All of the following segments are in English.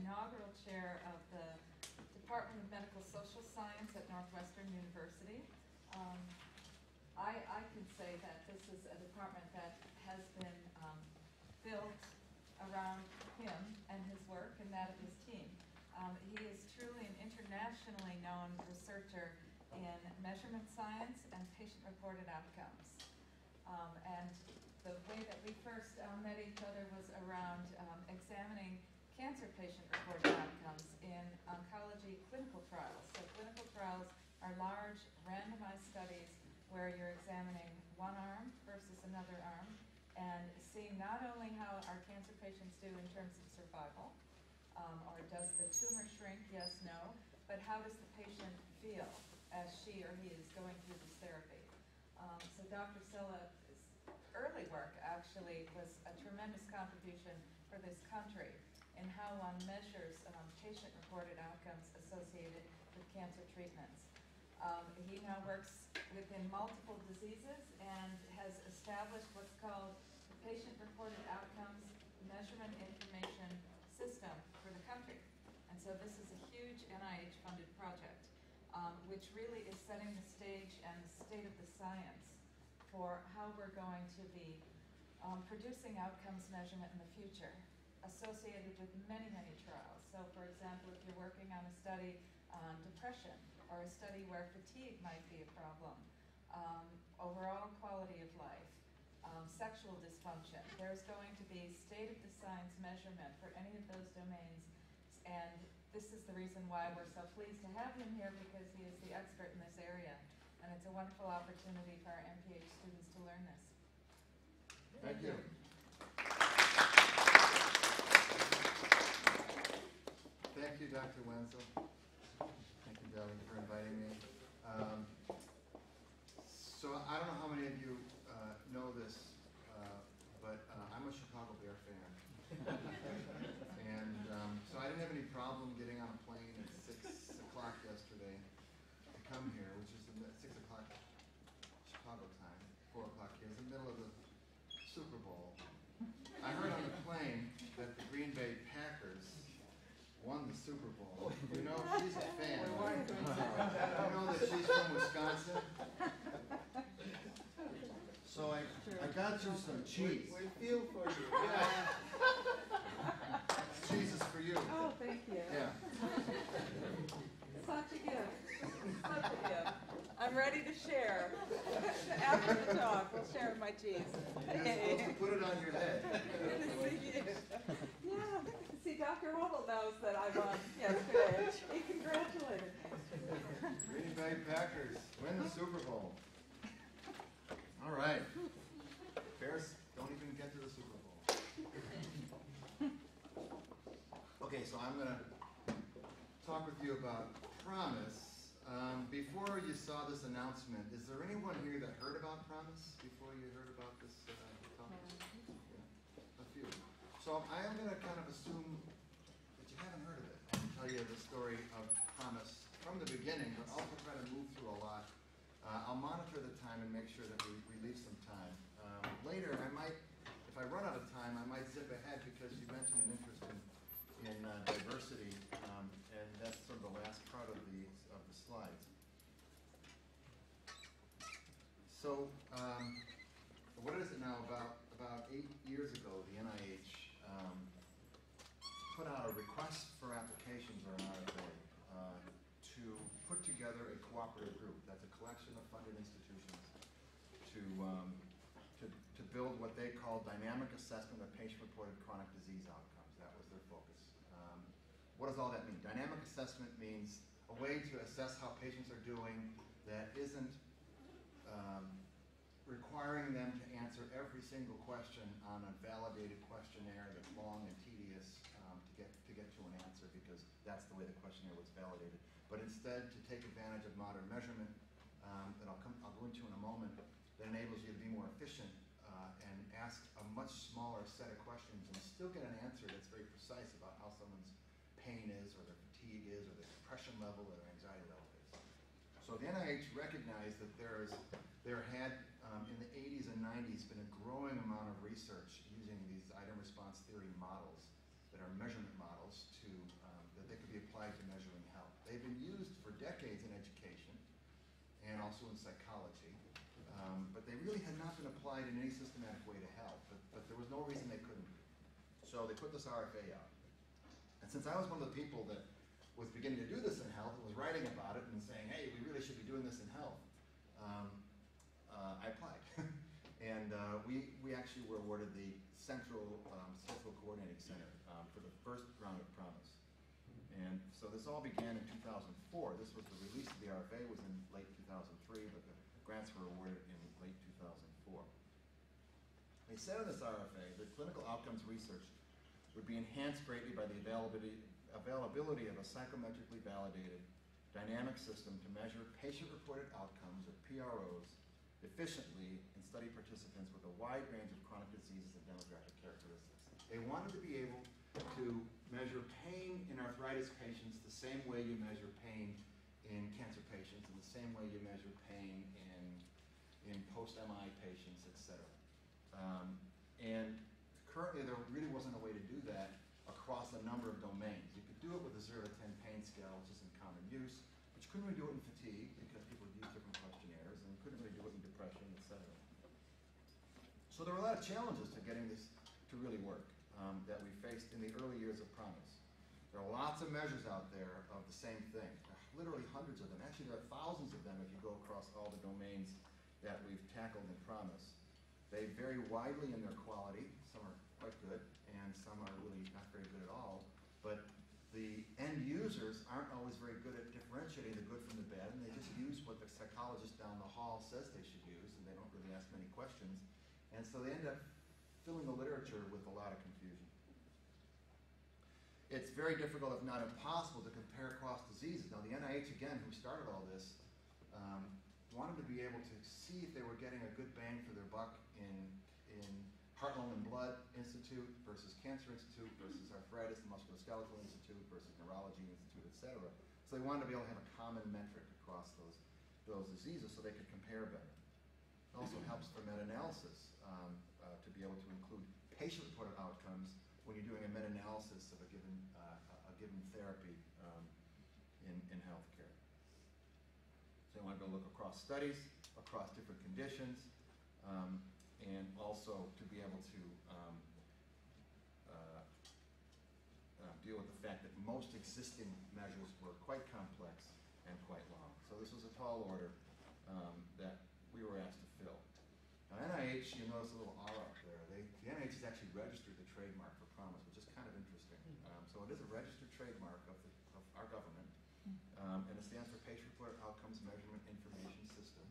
inaugural chair of the Department of Medical Social Science at Northwestern University. I can say that this is a department that has been built around him and his work and that of his team. He is truly an internationally known researcher in measurement science and patient-reported outcomes. And the way that we first met each other was around examining cancer patient-reported outcomes in oncology clinical trials. So clinical trials are large, randomized studies where you're examining one arm versus another arm and seeing not only how our cancer patients do in terms of survival, or does the tumor shrink, yes, no, but how does the patient feel as she or he is going through this therapy. So Dr. Cella's early work actually was a tremendous contribution for this country in how one measures patient-reported outcomes associated with cancer treatments. He now works within multiple diseases and has established what's called the Patient-Reported Outcomes Measurement Information System for the country. And so this is a huge NIH-funded project, which really is setting the stage and the state of the science for how we're going to be producing outcomes measurement in the future, associated with many, many trials. So for example, if you're working on a study on depression, or a study where fatigue might be a problem, overall quality of life, sexual dysfunction, there's going to be state of the science measurement for any of those domains. And this is the reason why we're so pleased to have him here, because he is the expert in this area. And it's a wonderful opportunity for our MPH students to learn this. Thank you. Thank you, Dr. Wenzel. Thank you, Deli, for inviting me. So I don't know how many of you know this, but I'm a Chicago Bear fan. And so I didn't have any problem getting on a plane at 6 o'clock yesterday to come here, which is 6 o'clock Chicago time, 4 o'clock here. It's the middle of the Super Bowl. I heard on the plane that the Green Bay Packers won the Super Bowl. You know, she's a fan. You know that she's from Wisconsin? So I got you some cheese. We feel for you. Yeah. Cheese is for you. Oh, thank you. Yeah. Such a gift. Such a gift. I'm ready to share. After the talk, we'll share my cheese. You're supposed to put it on your head. Yeah. See, Dr. Hubble knows that I won yesterday. He congratulated me. Green Bay Packers win the Super Bowl. All right. Bears don't even get to the Super Bowl. Okay, so I'm going to talk with you about PROMIS. Before you saw this announcement, is there anyone here that heard about PROMIS before you heard about this talk? Yeah, a few. So I am going to kind of assume that you haven't heard of it. I can tell you the story of PROMIS from the beginning, but also try to move through a lot. I'll monitor the time and make sure that we leave some time. Later, I might, if I run out of time, I might zip ahead because you mentioned an interest in diversity, and that's sort of the last part of the slides. So, what is it now? About 8 years ago, the NIH put out a request for applications, or an RFA, to put together a cooperative group. That's a collection of funded institutions to build what they call dynamic assessment of patient-reported chronic disease outcomes. That was their focus. What does all that mean? Dynamic assessment means a way to assess how patients are doing that isn't requiring them to answer every single question on a validated questionnaire that's long and tedious to get to an answer, because that's the way the questionnaire was validated. But instead, to take advantage of modern measurement that I'll go into in a moment, that enables you to be more efficient and ask a much smaller set of questions and still get an answer that's very precise about how someone's pain is, or their fatigue is, or their depression level, or their anxiety level is. So the NIH recognized that there had, in the 80s and 90s, been a growing amount of research using these item response theory models that are measurement models to that they could be applied to measuring health. They've been used for decades in education and also in psychology, but they really had not been applied in any systematic way to health, but there was no reason they couldn't be. So they put this RFA out. And since I was one of the people that was beginning to do this in health and was writing about it and saying, hey, we really should be doing this in health, I applied. And we actually were awarded the Central Statistical Coordinating Center for the first round of PROMIS. And so this all began in 2004. This was the release of the RFA was in late 2003, but the grants were awarded in late 2004. They said in this RFA that clinical outcomes research would be enhanced greatly by the availability of a psychometrically validated dynamic system to measure patient-reported outcomes, or PROs, efficiently in study participants with a wide range of chronic diseases and demographic characteristics. They wanted to be able to measure pain in arthritis patients the same way you measure pain in cancer patients, and the same way you measure pain in post-MI patients, etc. And currently there really wasn't a way to do that across a number of domains. You could do it with a 0 to 10 pain scale, which is in common use, but you couldn't really do it in fatigue because people use different questionnaires, and you couldn't really do it in depression, etc. So there were a lot of challenges to getting this to really work that we faced in the early years of PROMIS. There are lots of measures out there of the same thing. There are literally hundreds of them. Actually, there are thousands of them if you go across all the domains that we've tackled in PROMIS. They vary widely in their quality. Some are quite good, and some are really not very good at all. But the end users aren't always very good at differentiating the good from the bad, and they just use what the psychologist down the hall says they should use, and they don't really ask many questions. And so they end up filling the literature with a lot of confusion. It's very difficult, if not impossible, to compare across diseases. Now, the NIH, again, who started all this, wanted to be able to see if they were getting a good bang for their buck in Heart, Lung, and Blood Institute versus Cancer Institute versus Arthritis and Musculoskeletal Institute versus Neurology Institute, etc. So they wanted to be able to have a common metric across those diseases so they could compare better. It also helps for meta-analysis to be able to include patient-reported outcomes when you're doing a meta-analysis of a given therapy in healthcare. So you want to go look across studies, across different conditions, and also to be able to deal with the fact that most existing measures were quite complex and quite long. So this was a tall order that we were asked to fill. Now NIH, you notice a little R up there. The NIH has actually registered the trademark for PROMIS, which is kind of interesting. So it is a registered trademark of our government, and it stands for Patient-Reported Outcomes Measurement Information System.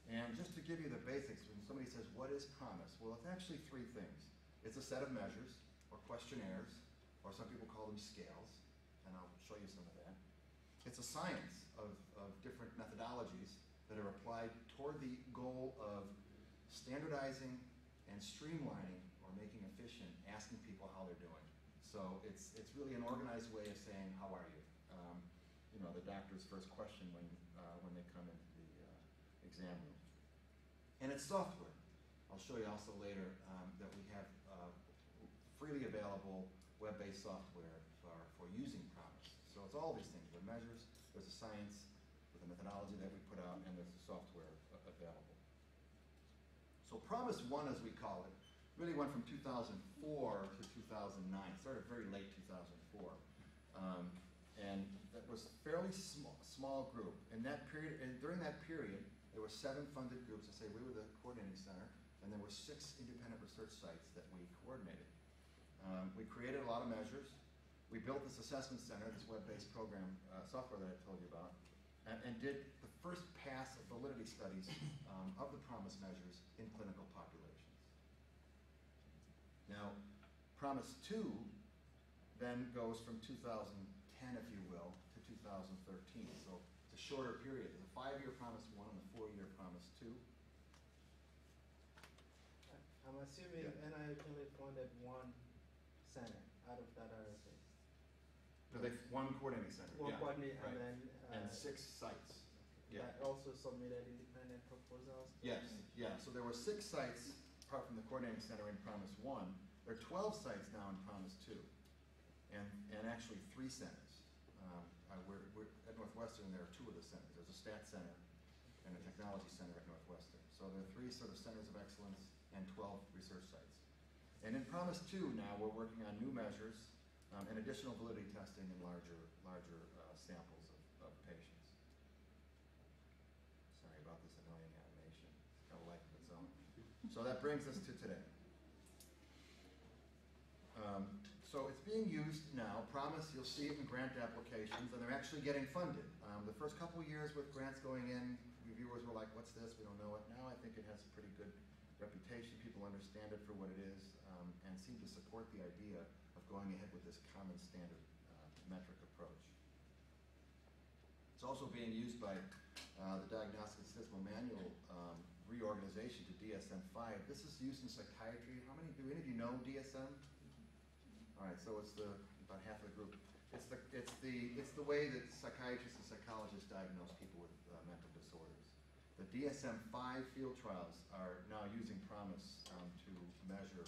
And just to give you the basics, when somebody says, what is PROMIS? Well, it's actually three things. It's a set of measures, or questionnaires, or some people call them scales, and I'll show you some of that. It's a science of different methodologies that are applied toward the goal of standardizing and streamlining, or making efficient, asking people how they're doing. So it's really an organized way of saying, how are you? You know, the doctor's first question when they come into the exam room. And it's software. I'll show you also later that we have freely available web-based software for using PROMIS. So it's all these things. There are measures, there's a science with a methodology that we put out, and there's the software available. So PROMIS 1, as we call it, really went from 2004 to 2009. It started very late 2004. And that was a fairly small group. In that period, and during that period, there were 7 funded groups. I say we were the coordinating center, and there were 6 independent research sites that we coordinated. We created a lot of measures. We built this assessment center, this web-based program software that I told you about, and did the first pass of validity studies of the PROMIS measures in clinical populations. Now, PROMIS 2 then goes from 2010, if you will, to 2013. So it's a shorter period. There's a 5-year PROMIS 1 and a 4-year PROMIS 2. I'm assuming NIH only funded one center out of that RFA. No, they one coordinating center. One yeah, coordinating, right. and then and 6 sites. Yeah. that also submitted independent proposals. Yes. Yeah. So there were 6 sites apart from the coordinating center in PROMIS 1. There are 12 sites now in PROMIS 2. And actually 3 centers. We're at Northwestern, there are 2 of the centers. There's a stat center and a technology center at Northwestern. So there are 3 sort of centers of excellence and 12 research sites. And in PROMIS 2 now, we're working on new measures and additional validity testing in larger samples of patients. Sorry about this annoying animation. It's got a life of its own. So that brings us to today. So it's being used now. PROMIS, you'll see it in grant applications, and they're actually getting funded. The first couple of years with grants going in, reviewers were like, what's this? We don't know it. Now I think it has a pretty good reputation. People understand it for what it is and seem to support the idea of going ahead with this common standard metric approach. It's also being used by the Diagnostic Statistical Manual reorganization to DSM-5. This is used in psychiatry. Do any of you know DSM? All right, so it's about half of the group. It's the way that psychiatrists and psychologists diagnose people with mental disorders. The DSM-5 field trials are now using PROMIS to measure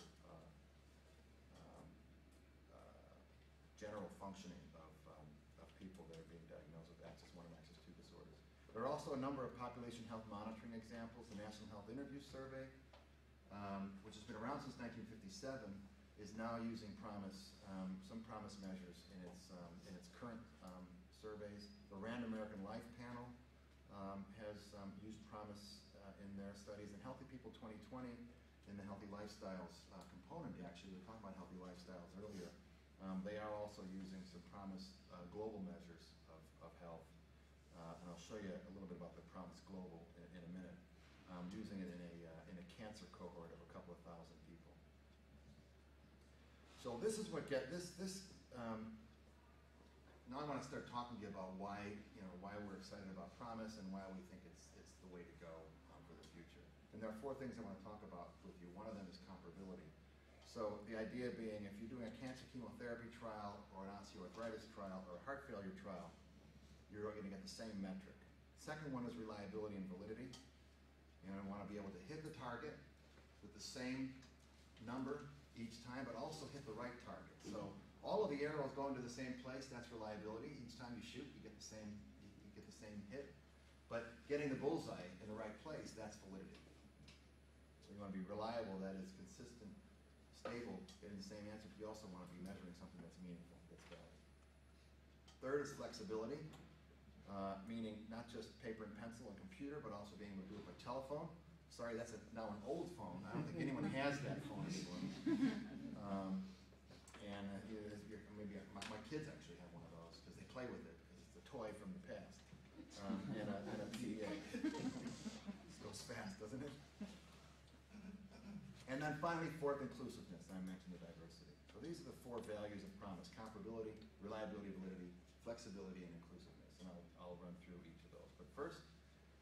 general functioning of people that are being diagnosed with Axis 1 and Axis 2 disorders. There are also a number of population health monitoring examples. The National Health Interview Survey, which has been around since 1957, is now using PROMIS, some PROMIS measures in its current surveys. The Rand American Life Panel has used PROMIS in their studies. And Healthy People 2020, in the Healthy Lifestyles component, actually, we were talking about healthy lifestyles earlier. They are also using some PROMIS global measures of health. And I'll show you a little bit about the PROMIS Global in a minute. Using it in a cancer cohort of a couple of thousand people. So this is what now I want to start talking to you about why we're excited about PROMIS and why we think it's the way to go for the future. And there are 4 things I want to talk about with you. One of them is comparability. So the idea being, if you're doing a cancer chemotherapy trial or an osteoarthritis trial or a heart failure trial, you're going to get the same metric. Second one is reliability and validity. You want to be able to hit the target with the same number each time, but also hit the right target. So all of the arrows going to the same place, that's reliability. Each time you shoot, you get the same hit. But getting the bullseye in the right place, that's validity. So you want to be reliable, that is consistent, stable, getting the same answer, but you also want to be measuring something that's meaningful, that's valuable. Third is flexibility, meaning not just paper and pencil and computer, but also being able to do it by telephone. Sorry, that's now an old phone. I don't think anyone has that phone anymore. Maybe my kids actually have one of those because they play with it because it's a toy from the past. And a PDA. This goes fast, doesn't it? And then finally, 4th, inclusiveness. I mentioned the diversity. So these are the 4 values of PROMIS: comparability, reliability, validity, flexibility, and inclusiveness. And I'll run through each of those. But first,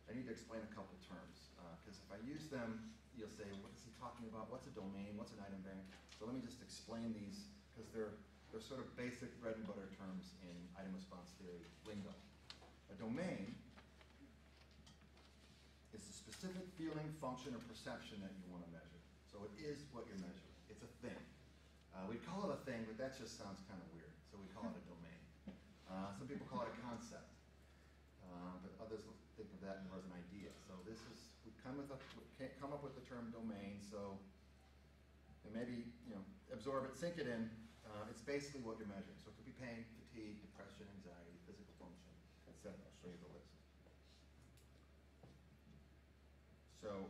I need to explain a couple terms. Because if I use them, you'll say, what is he talking about? What's a domain? What's an item bank? So let me just explain these, because they're sort of basic bread and butter terms in item response theory lingo. A domain is the specific feeling, function, or perception that you want to measure. So it is what you're measuring. It's a thing. We call it a thing, but that just sounds kind of weird. So we call it a domain. Some people call it a concept. But others think of that more as an idea. So we come up with the term domain, so and maybe absorb it, sink it in. It's basically what you're measuring. So it could be pain, fatigue, depression, anxiety, physical function, etc. I'll show you the list. So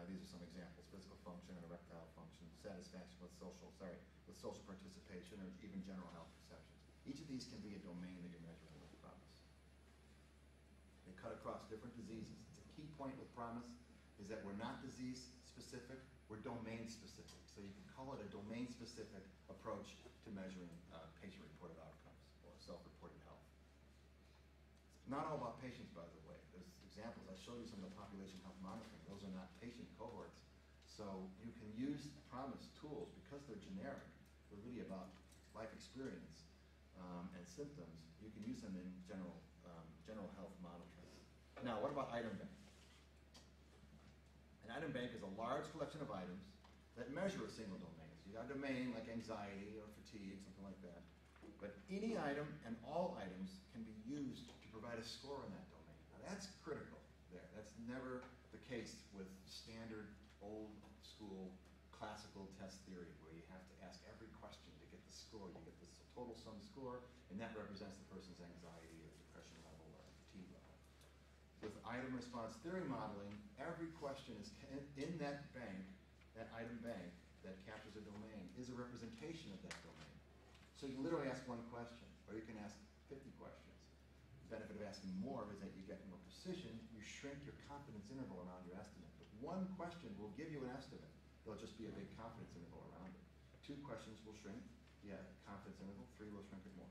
these are some examples: physical function, erectile function, satisfaction with social participation, or even general health perceptions. Each of these can be a domain that you're measuring with PROMIS. They cut across different diseases. The key point with PROMIS is that we're not disease specific, we're domain specific. So you can call it a domain specific approach to measuring patient-reported outcomes or self-reported health. It's not all about patients, by the way. There's examples. I showed you some of the population health monitoring. Those are not patient cohorts. So you can use PROMIS tools because they're generic. They're really about life experience and symptoms. You can use them in general health monitoring. Now, what about item bank? An item bank is a large collection of items that measure a single domain. So you You got a domain like anxiety or fatigue, something like that. But any item and all items can be used to provide a score in that domain. Now that's critical there. That's never the case with standard old school classical test theory where you have to ask every question to get the score. You get this total sum score, and that represents the person's anxiety or depression level or fatigue level. With item response theory modeling, every question is in that bank, that item bank that captures a domain, is a representation of that domain. So you literally ask one question, or you can ask 50 questions. The benefit of asking more is that you get more precision. You shrink your confidence interval around your estimate. But one question will give you an estimate. There'll just be a big confidence interval around it. 2 questions will shrink the confidence interval. 3 will shrink it more.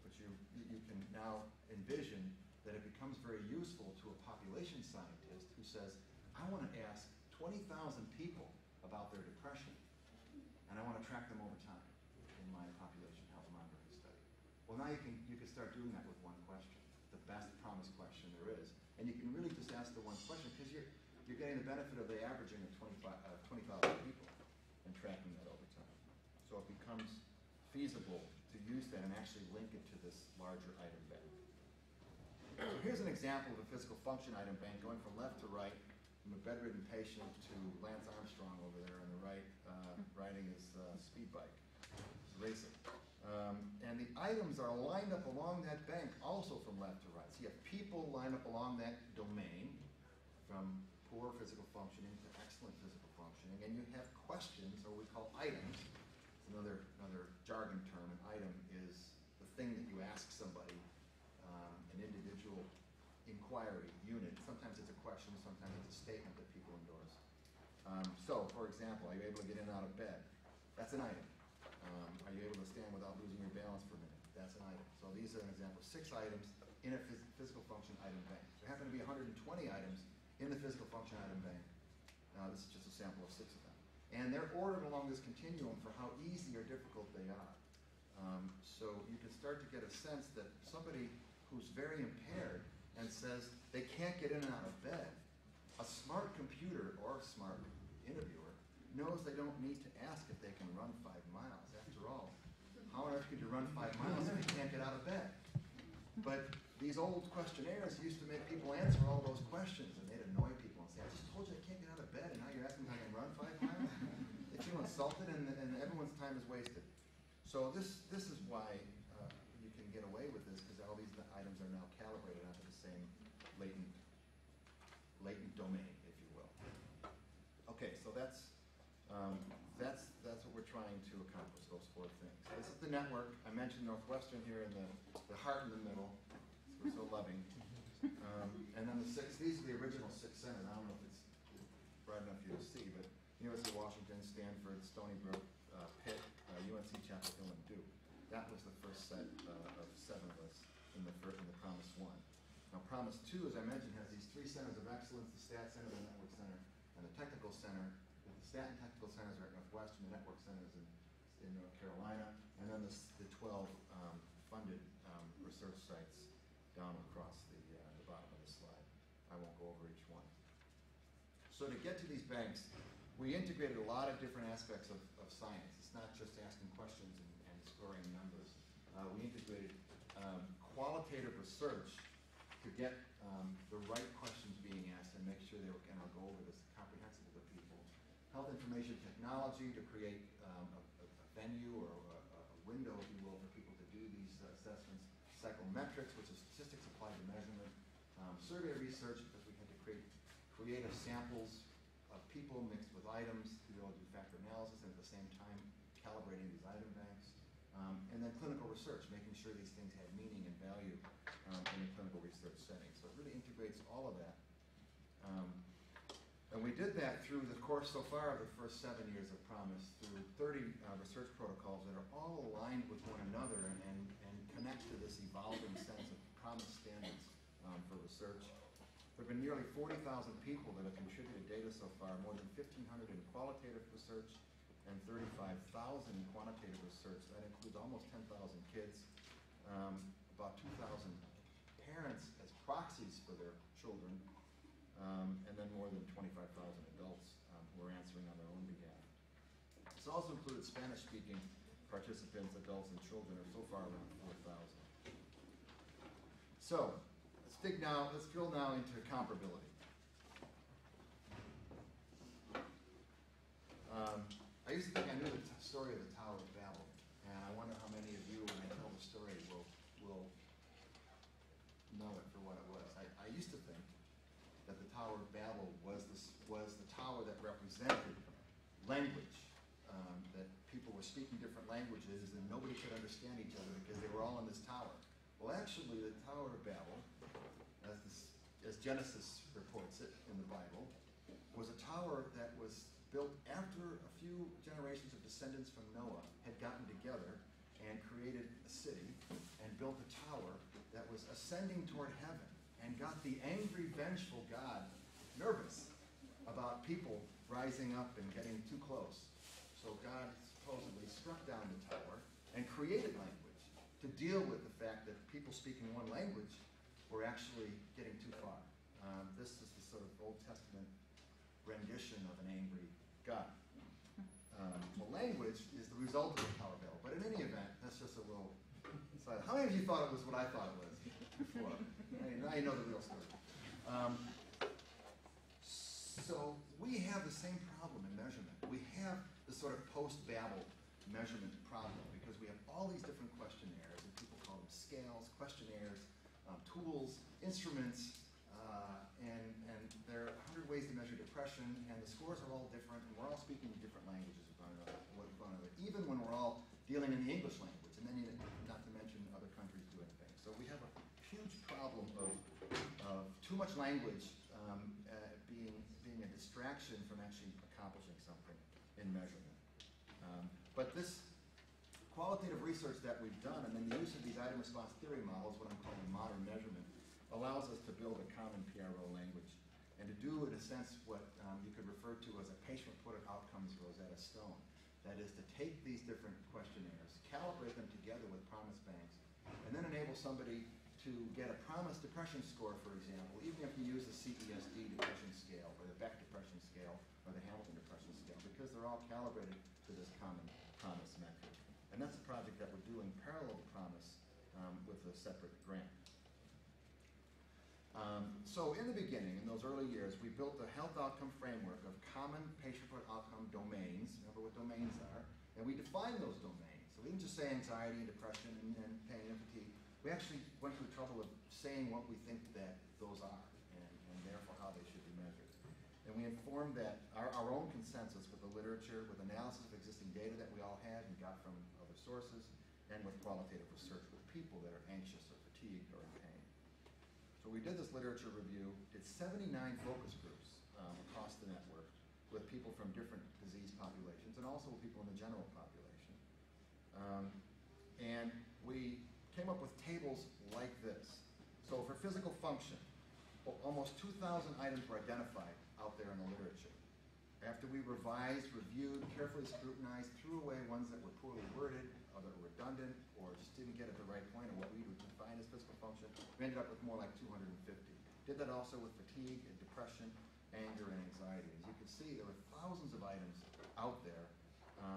But you can now envision that it becomes very useful to a population scientist who says, I want to ask 20,000 people about their depression, and I want to track them over time in my population health monitoring study. Well, now you can start doing that with one question, the best PROMIS question there is, and you can really just ask the one question because you're getting the benefit of the averaging of 20,000 people and tracking that over time. So it becomes feasible to use that and actually link it to this larger item bank. So here's an example of a physical function item bank going from left to right, from a bedridden patient to Lance Armstrong over there on the right, riding his speed bike, racing. And the items are lined up along that bank also from left to right. So you have people lined up along that domain from poor physical functioning to excellent physical functioning, and you have questions, or we call items. It's another jargon term. An item is the thing that you ask somebody, an individual inquiry unit. Sometimes it's a question, sometimes it's a statement that people endorse. So, for example, are you able to get in and out of bed? That's an item. Are you able to stand without losing your balance for a minute? That's an item. So these are an example of 6 items in a physical function item bank. There happen to be 120 items in the physical function item bank. This is just a sample of 6 of them. And they're ordered along this continuum for how easy or difficult they are. So you can start to get a sense that somebody who's very impaired and says they can't get in and out of bed, a smart computer or smart interviewer knows they don't need to ask if they can run 5 miles. After all, how on earth could you run 5 miles if you can't get out of bed? But these old questionnaires used to make people answer all those questions, and they'd annoy people and say, I just told you I can't get out of bed, and now you're asking me if I can run 5 miles? They feel insulted, and everyone's time is wasted. So this is why you can get away with this, because all these items are now calibrated onto the same latent domain, if you will. Okay, so that's what we're trying to accomplish, those 4 things. This is the network. I mentioned Northwestern here in the heart in the middle. We're so loving. And then the 6, these are the original 6 centers. I don't know if it's bright enough for you to see, but University of Washington, Stanford, Stony Brook, Pitt, UNC Chapel Hill, and Duke. That was the first set of 7 of us in the PROMIS 1. Now PROMIS 2, as I mentioned, has these 3 centers of excellence, the Stat Center, the Network Center, and the Technical Center. The Stat and Technical Centers are at Northwestern, the Network Centers in North Carolina, and then the 12 funded research sites down across the bottom of the slide. I won't go over each one. So to get to these banks, we integrated a lot of different aspects of science. It's not just asking questions and scoring numbers. We integrated qualitative research to get the right questions being asked and make sure they were, and I'll go over this, comprehensible to people. Health information technology to create a venue or a window, if you will, for people to do these assessments. Psychometrics, which is statistics applied to measurement. Survey research, because we had to create creative samples of people mixed with items to be able to do factor analysis and at the same time calibrating these item banks. And then clinical research, making sure these things had meaning and value in a clinical research setting. So it really integrates all of that. And we did that through the course so far of the first 7 years of PROMIS, through 30 research protocols that are all aligned with one another and connect to this evolving sense of PROMIS standards for research. There have been nearly 40,000 people that have contributed data so far, more than 1,500 in qualitative research and 35,000 in quantitative research. That includes almost 10,000 kids, about 2,000 parents as proxies for their children, and then more than 25,000 adults who are answering on their own behalf. It's also included Spanish-speaking participants, adults, and children, are so far around 4,000. So, let's drill now into comparability. I used to think I knew the story of the Tower of Babel, and I wonder how many of you, when I tell the story, will know it for what it was. I used to think that the Tower of Babel was the tower that represented language, that people were speaking different languages and nobody could understand each other because they were all in this tower. Well, actually, the Tower of Babel, as Genesis reports it in the Bible, was a tower that was built after a few generations of descendants from Noah had gotten together and created a city and built a tower that was ascending toward heaven and got the angry, vengeful God nervous about people rising up and getting too close. So God supposedly struck down the tower and created language to deal with the fact that people speaking one language were actually getting too far. This is the sort of Old Testament rendition of an angry God. Well, language is the result of the Tower of Babel, but in any event, that's just a little side. How many of you thought it was what I thought it was before? Now you know the real story. So we have the same problem in measurement. We have the sort of post-Babel measurement problem because we have all these different questionnaires, and people call them scales, questionnaires, tools, instruments, and there are 100 ways to measure depression, and the scores are all different, and we're all speaking different languages with one another, even when we're all dealing in the English language, and then not to mention other countries doing things. So we have a huge problem of too much language being a distraction from actually accomplishing something in measurement. But this qualitative research that we've done, and then the use of these item response theory models, what I'm calling modern measurement, allows us to build a common PRO language and to do, in a sense, what you could refer to as a patient-reported outcomes Rosetta Stone. That is to take these different questionnaires, calibrate them together with PROMIS banks, and then enable somebody to get a PROMIS depression score, for example, even if you use the CESD depression scale, or the Beck depression scale, or the Hamilton depression scale, because they're all calibrated to this common PROMIS metric. And that's a project that we're doing parallel to PROMIS with a separate grant. So in the beginning, in those early years, we built a health outcome framework of common patient-reported outcome domains. Remember what domains are? And we defined those domains. So we didn't just say anxiety and depression and pain and fatigue. We actually went through the trouble of saying what we think that those are and therefore how they should be measured. And we informed that our own consensus with the literature, with analysis of existing data that we all had and got from other sources, and with qualitative research with people that are anxious or fatigued or in pain. So we did this literature review, did 79 focus groups across the network with people from different disease populations and also with people in the general population. And we came up with tables like this. So for physical function, almost 2,000 items were identified out there in the literature. After we revised, reviewed, carefully scrutinized, threw away ones that were poorly worded, or that were redundant, or just didn't get at the right point of what we would define as physical function, we ended up with more like 250. Did that also with fatigue and depression, anger and anxiety. As you can see, there were thousands of items out there,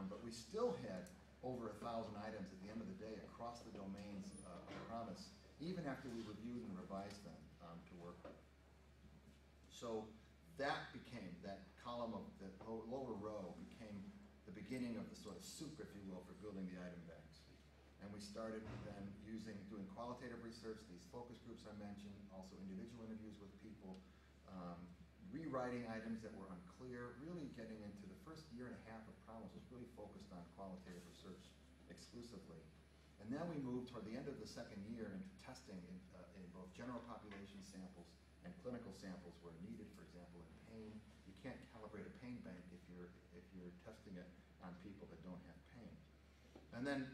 but we still had over 1,000 items at the end of the day across the domains of PROMIS, even after we reviewed and revised them to work with. So that became, that column of the lower row became the beginning of the sort of soup, if you will, for building the item banks. And we started then doing qualitative research, these focus groups I mentioned, also individual interviews with people, rewriting items that were unclear, really getting into the first year and a half of PROMIS was really focused on qualitative research exclusively. And then we moved toward the end of the second year into testing in both general population samples and clinical samples where needed, for example, in pain. You can't calibrate a pain bank if you're testing it on people that don't have pain. And then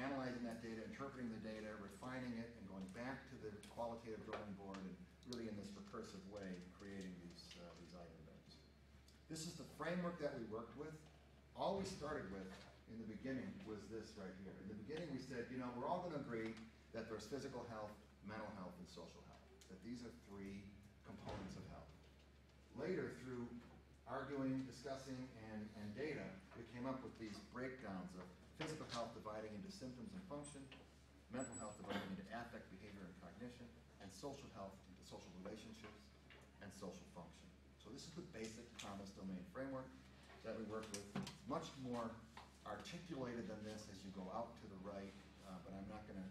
analyzing that data, interpreting the data, refining it, and going back to the qualitative drawing board, and really in this recursive way, creating these item banks. This is the framework that we worked with. All we started with in the beginning was this right here. In the beginning we said, you know, we're all going to agree that there's physical health, mental health, and social health. That these are three components of health. Later, through arguing, discussing, and data, we we came up with these breakdowns of physical health dividing into symptoms and function, mental health dividing into affect, behavior, and cognition, and social health into social relationships and social function. So this is the basic PROMIS domain framework that we work with. It's much more articulated than this as you go out to the right, but I'm not going to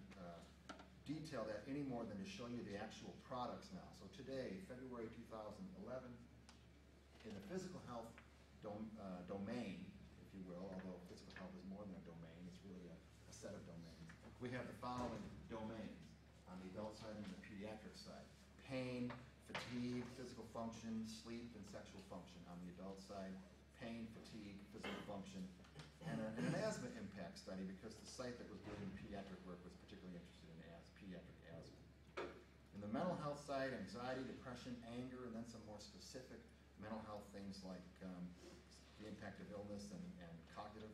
detail that any more than to show you the actual products now. So today, February 2011, in the physical health domain, if you will, although physical health is more than a domain, it's really a set of domains. We have the following domains on the adult side and the pediatric side: pain, fatigue, physical function, sleep, and sexual function on the adult side. Pain, fatigue, physical function, and an asthma impact study, because the site that was doing pediatric work was particularly interested in pediatric asthma. In the mental health side, anxiety, depression, anger, and then some more specific mental health things like the impact of illness and cognitive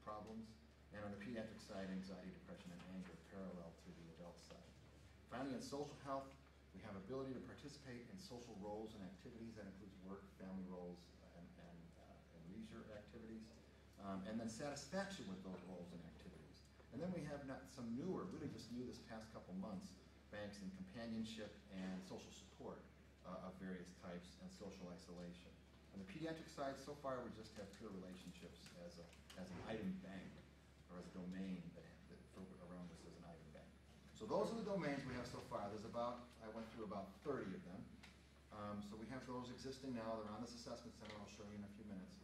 problems. And on the pediatric side, anxiety, depression, and anger parallel to the adult side. Finally, in social health, we have ability to participate in social roles and activities. That includes work, family roles, and leisure activities. And then satisfaction with those roles and activities. And then we have some newer, really just new this past couple months, banks in companionship and social support of various types, and social isolation. On the pediatric side, so far we just have pure relationships as an item bank, or as a domain that around this as an item bank. So those are the domains we have so far. I went through about 30 of them. So we have those existing now. They're on this assessment center. I'll show you in a few minutes.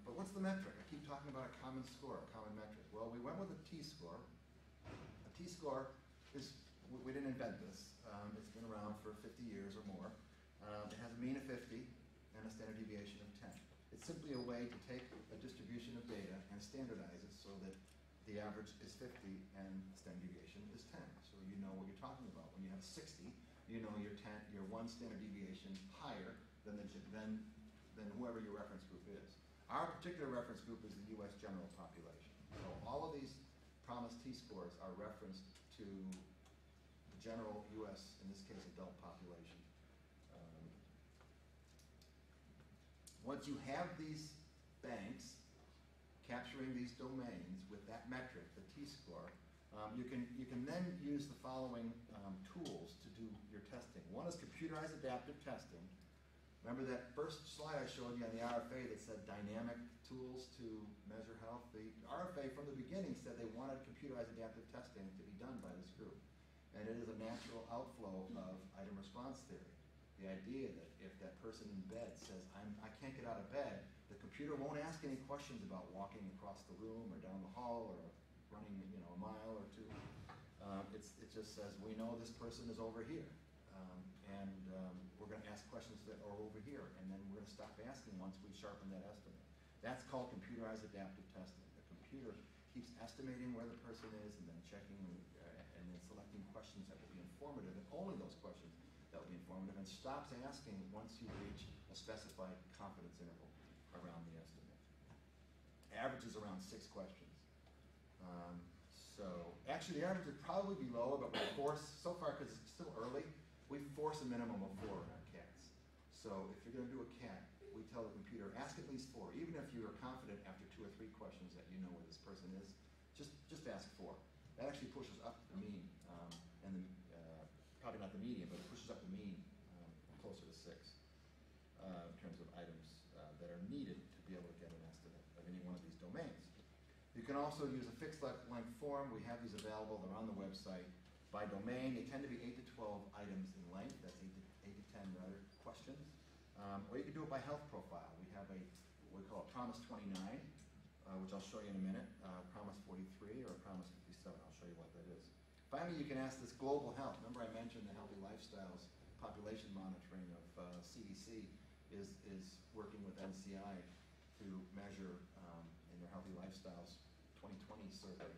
But what's the metric? I keep talking about a common score, a common metric. Well, we went with a T-score. A T-score is, we didn't invent this. It's been around for 50 years or more. It has a mean of 50 and a standard deviation of 10. It's simply a way to take a distribution of data and standardize it so that the average is 50 and the standard deviation is 10. So you know what you're talking about. When you have 60, you know you're one standard deviation higher than whoever your reference group is. Our particular reference group is the U.S. general population. So all of these PROMIS T-scores are referenced to the general U.S., in this case, adult population. Once you have these banks capturing these domains with that metric, the T-score, you can then use the following tools to do your testing. One is computerized adaptive testing. Remember that first slide I showed you on the RFA that said dynamic tools to measure health? The RFA from the beginning said they wanted computerized adaptive testing to be done by this group. And it is a natural outflow of item response theory. The idea that if that person in bed says, I can't get out of bed, the computer won't ask any questions about walking across the room or down the hall or running a mile or two. It just says, we know this person is over here. We're going to ask questions that are over here, and then we're going to stop asking once we sharpen that estimate. That's called computerized adaptive testing. The computer keeps estimating where the person is and then checking and then selecting questions that will be informative, and only those questions that will be informative, and stops asking once you reach a specified confidence interval around the estimate. Average is around 6 questions. So actually the average would probably be lower, but we force, so far because it's still early, we force a minimum of 4 in our cats. So if you're going to do a cat, we tell the computer, ask at least 4. Even if you are confident after 2 or 3 questions that you know where this person is, just ask 4. That actually pushes up the mean, probably not the median, but it pushes up the mean closer to 6 in terms of items that are needed to be able to get an estimate of any one of these domains. You can also use a fixed length form. We have these available. They're on the website. By domain, they tend to be 8 to 12 items in length. That's 8 to 10 rather questions. Or you can do it by health profile. We have what we call a PROMIS 29, which I'll show you in a minute, PROMIS 43, or PROMIS 57. I'll show you what that is. Finally, you can ask this global health. Remember I mentioned the Healthy Lifestyles population monitoring of CDC is working with NCI to measure in their Healthy Lifestyles 2020 survey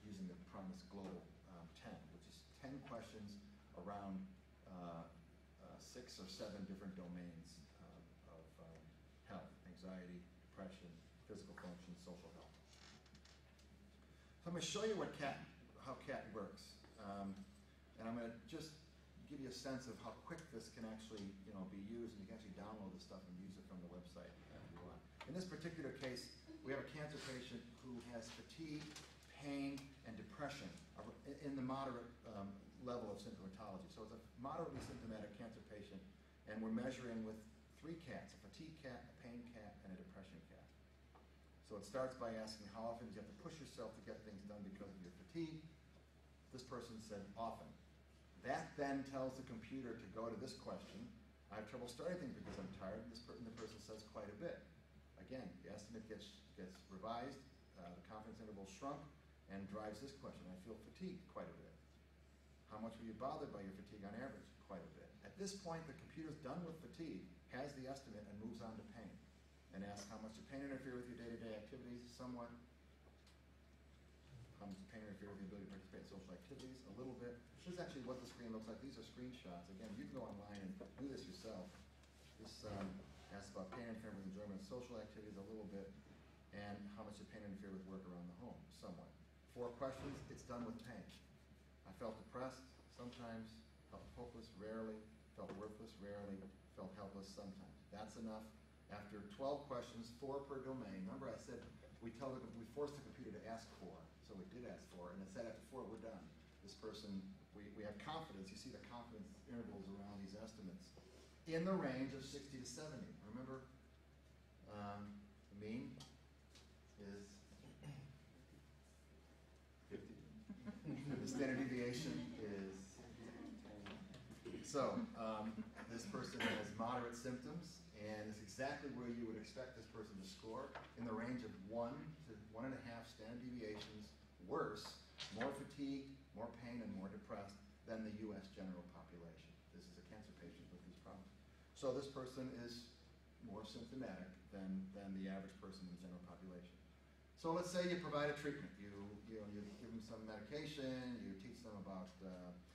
using the PROMIS Global 10, which is 10 questions around 6 or 7 different domains of health: anxiety, depression, physical function, social health. So I'm going to show you how CAT works, and I'm going to just give you a sense of how quick this can actually be used, and you can actually download this stuff and use it from the website if you want. In this particular case, we have a cancer patient who has fatigue, pain, and depression in the moderate level of symptomatology. So it's a moderately symptomatic cancer patient, and we're measuring with 3 cats, a fatigue cat, a pain cat, and a depression cat. So it starts by asking how often do you have to push yourself to get things done because of your fatigue. This person said often. That then tells the computer to go to this question. I have trouble starting things because I'm tired. And the person says quite a bit. Again, the estimate gets revised, the confidence interval shrunk, and drives this question. I feel fatigued quite a bit. How much were you bothered by your fatigue on average? Quite a bit. At this point, the computer's done with fatigue, has the estimate, and moves on to pain. And asks how much did pain interfere with your day-to-day activities? Somewhat. How much did pain interfere with your ability to participate in social activities? A little bit. This is actually what the screen looks like. These are screenshots. Again, you can go online and do this yourself. This asks about pain interfering with enjoyment of social activities a little bit, and how much did pain interfere with work around the home? Somewhat. 4 questions, it's done with pain. I felt depressed, sometimes, felt hopeless, rarely, felt worthless, rarely, felt helpless, sometimes. That's enough. After 12 questions, 4 per domain. Remember I said we forced the computer to ask 4, so we did ask 4, and it said after 4, we're done. This person, we have confidence. You see the confidence intervals around these estimates in the range of 60 to 70. Remember, the mean is 50. The standard deviation is. So this person has moderate symptoms, and it's exactly where you would expect this person to score, in the range of 1 to 1.5 standard deviations worse, more fatigue, more pain, and more depressed than the U.S. general population. This is a cancer patient with these problems. So this person is more symptomatic than the average person in the general population. So let's say you provide a treatment. You give them some medication, you teach them about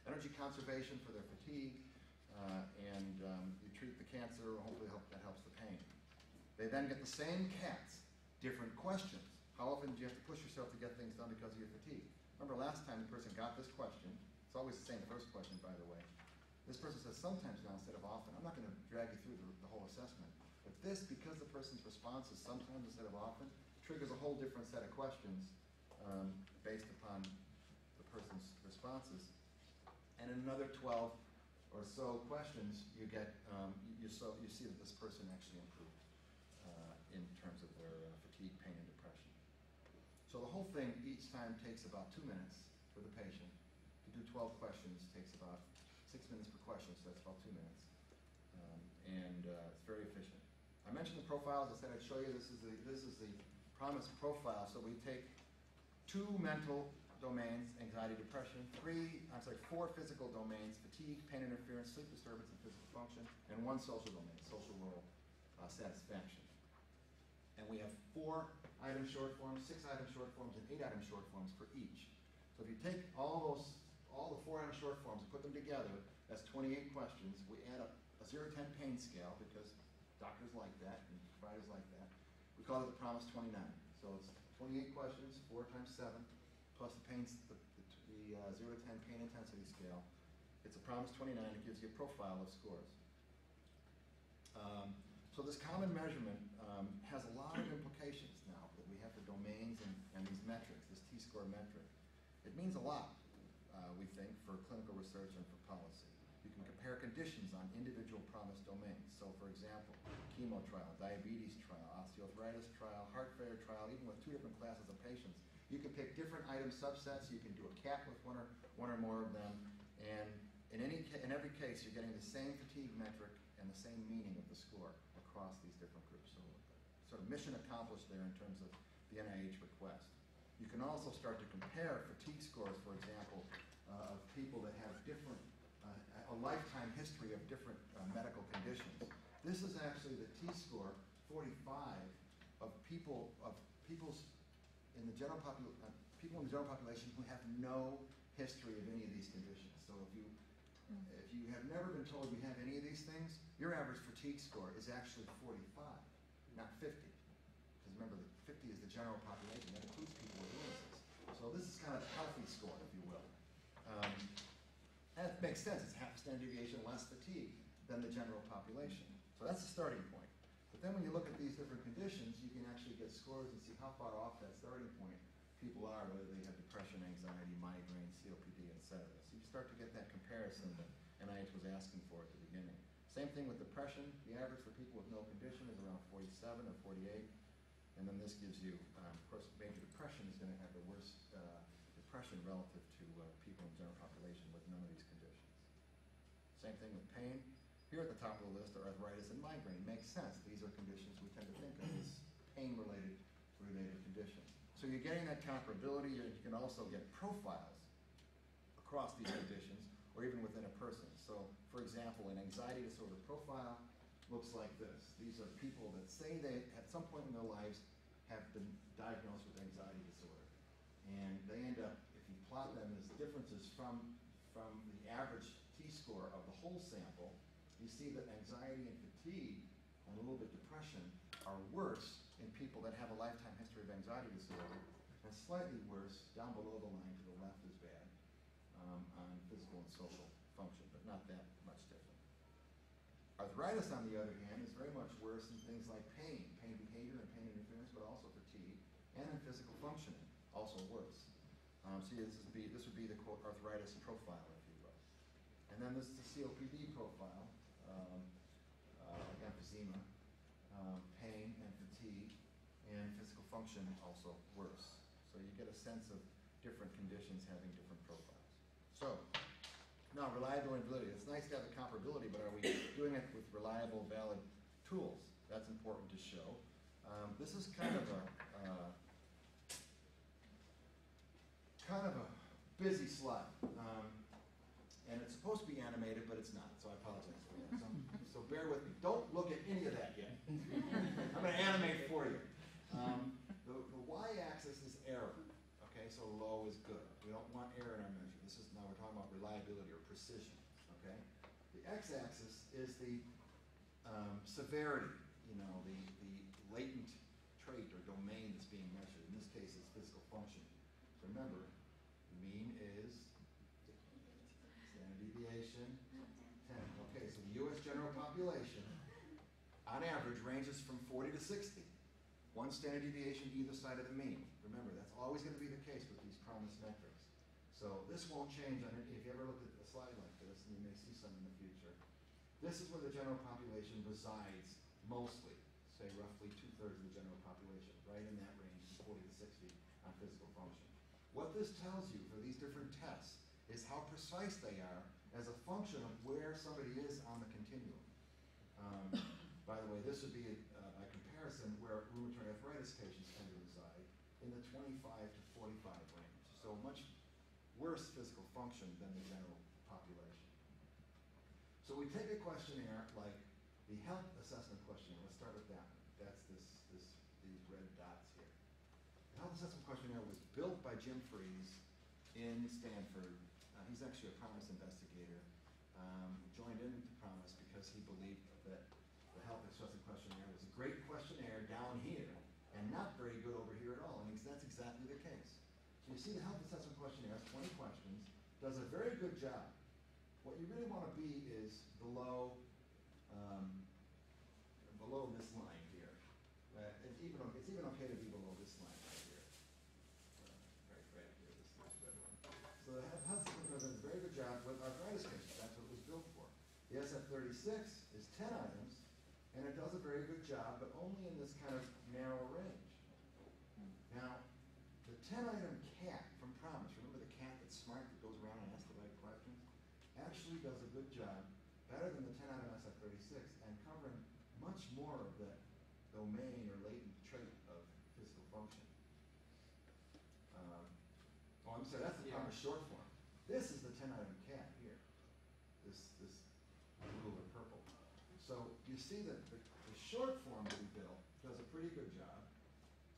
energy conservation for their fatigue, and you treat the cancer, hopefully that helps the pain. They then get the same cats, different questions. How often do you have to push yourself to get things done because of your fatigue? Remember last time the person got this question. It's always the same first question, by the way. This person says sometimes now instead of often. I'm not going to drag you through the whole assessment. But this, because the person's response is sometimes instead of often, triggers a whole different set of questions based upon the person's responses. And in another 12 or so questions, you get you see that this person actually improved in terms of their fatigue, pain, and depression. So the whole thing each time takes about 2 minutes for the patient. To do 12 questions takes about 6 minutes per question, so that's about 2 minutes. It's very efficient. I mentioned the profiles. I said I'd show you. This is the PROMIS profile. So we take 2 mental domains, anxiety, depression, 4 physical domains, fatigue, pain interference, sleep disturbance, and physical function, and 1 social domain, social role satisfaction. And we have 4 item short forms, 6 item short forms, and 8 item short forms for each. So if you take all the 4 item short forms and put them together, that's 28 questions. We add a 0 to 10 pain scale because doctors like that and providers like that. We call it the PROMIS 29. So it's 28 questions, 4 times 7, plus the 0 to 10 pain intensity scale. It's a PROMIS 29. It gives you a profile of scores. So this common measurement has a lot of implications now that we have for domains and these metrics, this T-score metric. It means a lot, we think, for clinical research and for policy. You can compare conditions on individual PROMIS domains. So for example, chemo trial, diabetes trial, osteoarthritis trial, heart failure trial, even with 2 different classes of patients. You can pick different item subsets. You can do a cat with one or more of them. And in every case, you're getting the same fatigue metric and the same meaning of the score across these different groups. So sort of mission accomplished there in terms of the NIH request. You can also start to compare fatigue scores, for example, of people that have different, a lifetime history of different medical conditions. This is actually the T-score 45 of people in the general population who have no history of any of these conditions. So if you have never been told you have any of these things, your average fatigue score is actually 45, not 50. Because remember, 50 is the general population. That includes people with illnesses. So this is kind of a healthy score, if you will. That makes sense. It's half a standard deviation less fatigue than the general population. So that's the starting point. But then when you look at these different conditions, you can actually get scores and see how far off that starting point people are, whether they have depression, anxiety, migraine, COPD, etc. So you start to get that comparison that NIH was asking for at the beginning. Same thing with depression. The average for people with no condition is around 47 or 48. And then this gives you, of course, major depression is going to have the worst depression relative to people in the general population with none of these conditions. Same thing with pain. Here at the top of the list are arthritis and migraine. Makes sense. These are conditions we tend to think of as pain-related conditions. So you're getting that comparability. You can also get profiles across these conditions or even within a person. So, for example, an anxiety disorder profile looks like this. These are people that say they, at some point in their lives, have been diagnosed with anxiety disorder. And they end up, if you plot them as differences from the average T-score of the whole sample, you see that anxiety and fatigue and a little bit depression are worse in people that have a lifetime history of anxiety disorder, and slightly worse down below the line to the left is bad on physical and social function, but not that much different. Arthritis, on the other hand, is very much worse in things like pain behavior and pain interference, but also fatigue, and in physical functioning, also worse. So this would be the quote arthritis profile, if you will. And then this is the COPD profile, like emphysema, pain and fatigue, and physical function also worse. So you get a sense of different conditions having different profiles. So, now reliability and validity. It's nice to have the comparability, but are we doing it with reliable, valid tools? That's important to show. This is kind of a busy slide. And it's supposed to be animated, but it's not, so I apologize for that. So bear with me. Don't look at any of that yet. I'm going to animate for you. The y-axis is error. Okay, so low is good. We don't want error in our measure. Now we're talking about reliability or precision. Okay, the x-axis is the severity. You know, the latent trait or domain that's being measured. In this case, it's physical function. Remember, mean is standard deviation 10. Okay, so the U.S. general population, on average, ranges from 40 to 60. One standard deviation either side of the mean. Remember, that's always going to be the case with these PROMIS metrics. So this won't change on it. If you ever looked at a slide like this, and you may see some in the future, this is where the general population resides mostly, say roughly 2/3 of the general population, right in that range, 40 to 60 on physical function. What this tells you for these different tests is how precise they are as a function of where somebody is on the continuum. By the way, this would be a comparison where rheumatoid arthritis patients tend to reside in the 25 to 45 range. So much worse physical function than the general population. So we take a questionnaire like the health assessment questionnaire. Let's start with that. That's these red dots here. The health assessment questionnaire was built by Jim Freeze in Stanford. He's actually a PROMIS investigator. Joined into PROMIS because he believed that the health assessment questionnaire was a great questionnaire down here and not very good over here at all. And that's exactly the case. So you see the health assessment questionnaire has 20 questions, does a very good job. What you really want to be is below this line here. It's even okay to be below this line right here. Right here, this red one. So the health assessment does a very good job with arthritis patients. That's what it was built for. The SF-36 is 10 items, and it does a very good job, but only in this kind of narrow range. Now, the 10-item cat from PROMIS, remember the cat that's smart that goes around and asks the right questions, actually does a good job, better than the 10-item SF-36, and covering much more of the domain or latent trait of physical function. I'm sorry, that's the PROMIS short form. This is the 10-item cat here, this blue or purple. So you see that the short form that we built does a pretty good job,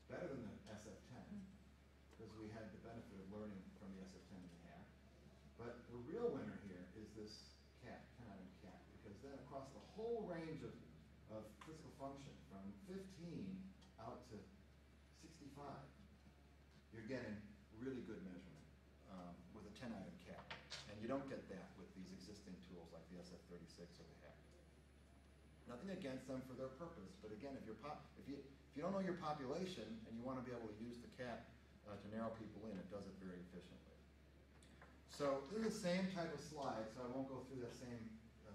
better than the SF-10, because we had the benefit of learning from the SF-10 and the hack. But the real winner here is this cat, 10-item cat, because then across the whole range of physical function, from 15 out to 65, you're getting really good measurement with a 10-item cat. And you don't get that with these existing tools like the SF-36 or the hack. Nothing against them for their purpose, but again, if you don't know your population and you want to be able to use the CAT to narrow people in, it does it very efficiently. So this is the same type of slide, so I won't go through that same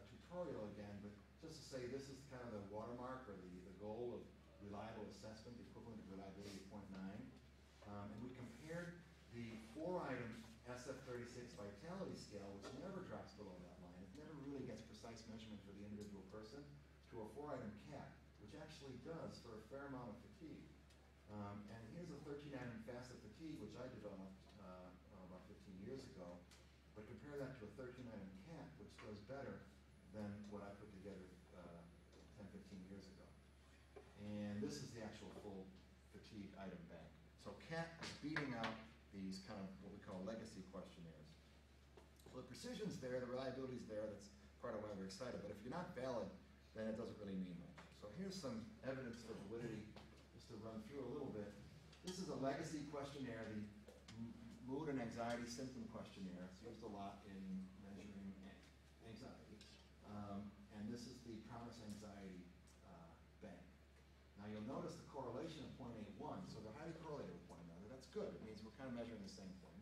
tutorial again, but just to say this is kind of the watermark or the goal of reliable assessment, the equivalent of reliability of 0.9. And we compared the 4-item SF36 vitality scale, which never drops below that line. It never really gets precise measurement for the individual person, to a 4-item CAT, which actually does for a fair amount of fatigue. And here's a 13-item FACIT fatigue, which I developed about 15 years ago. But compare that to a 13-item CAT, which does better than what I put together 10, 15 years ago. And this is the actual full fatigue item bank. So CAT is beating out these kind of what we call legacy questionnaires. So the precision's there, the reliability's there, that's part of why we're excited. But if you're not valid, then it doesn't really mean much. So here's some evidence for validity, just to run through a little bit. This is a legacy questionnaire, the mood and anxiety symptom questionnaire. It's used a lot in measuring anxiety. And this is the PROMIS anxiety bank. Now you'll notice the correlation of 0.81, so they're highly correlated with one another. That's good. It means we're kind of measuring the same thing.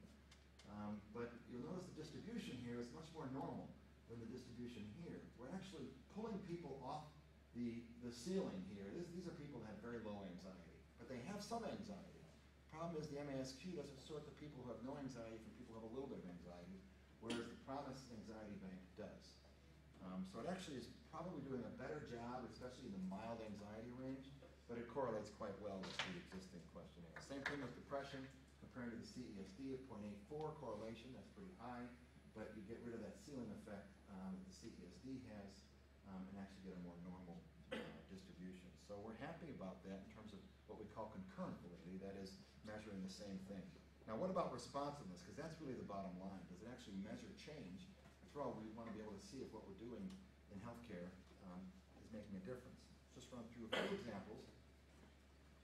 But you'll notice the distribution here is much more normal than the distribution here. We're actually pulling people off the ceiling here. These are people that have very low anxiety, but they have some anxiety. Problem is the MASQ doesn't sort the people who have no anxiety from people who have a little bit of anxiety, whereas the PROMIS anxiety bank does. So it actually is probably doing a better job, especially in the mild anxiety range, but it correlates quite well with the existing questionnaire. Same thing with depression, comparing to the CESD at 0.84 correlation, that's pretty high, but you get rid of that ceiling effect that the CESD has and actually get a more normal distribution. So we're happy about that in terms of what we call concurrent validity, that is measuring the same thing. Now what about responsiveness? Because that's really the bottom line. Does it actually measure change? After all, we want to be able to see if what we're doing in healthcare is making a difference. Just run through a few examples.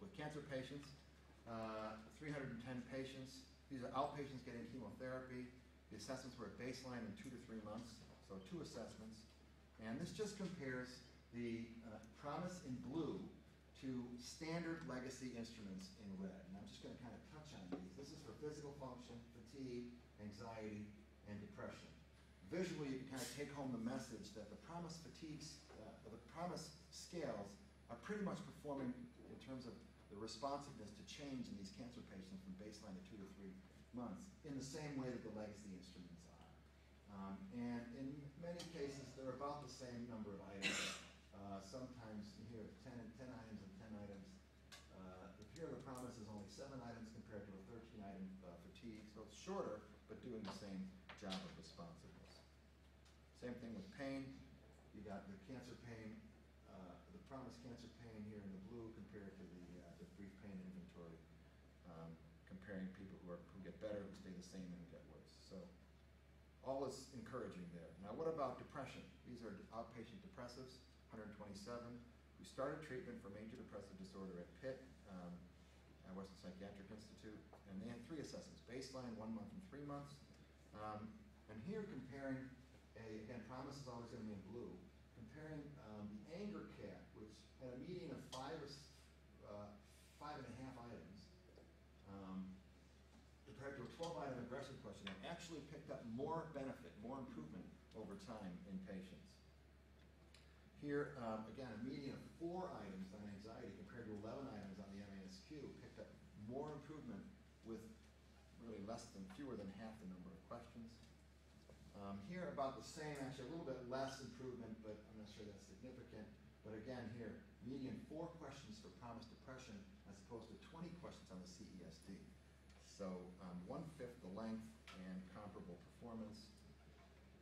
With cancer patients, 310 patients. These are outpatients getting chemotherapy. The assessments were at baseline in 2 to 3 months, so 2 assessments. And this just compares the PROMIS in blue to standard legacy instruments in red. And I'm just going to kind of touch on these. This is for physical function, fatigue, anxiety, and depression. Visually, you can kind of take home the message that the PROMIS fatigues, the PROMIS scales are pretty much performing in terms of the responsiveness to change in these cancer patients from baseline to 2 to 3 months in the same way that the legacy instruments are. And in many cases, they're about the same number of items. Sometimes here it's 10 items and 10 items. Here the PROMIS is only 7 items compared to a 13-item fatigue, so it's shorter, but doing the same job of responsiveness. Same thing with pain. You got the cancer pain, the PROMIS cancer pain here in the blue compared to the brief pain inventory, comparing people who get better, who stay the same, and who get worse. So all is encouraging there. Now what about depression? These are outpatient depressives, 127, who started treatment for major depressive disorder at Pitt, Western Psychiatric Institute, and they had 3 assessments, baseline, 1 month, and 3 months. And here comparing, again, PROMIS is always going to be in blue, comparing the anger CAT, which had a median of 5 or 5.5 items, compared to a 12-item aggression questionnaire, actually picked up more benefit, more improvement over time in patients. Here, again, a median of 4 items on anxiety compared to 11 items on the MASQ, picked up more improvement with really fewer than half the number of questions. Here, about the same, actually a little bit less improvement, but I'm not sure that's significant. But again, here, median 4 questions for PROMIS depression as opposed to 20 questions on the CESD. So 1/5 the length and comparable performance.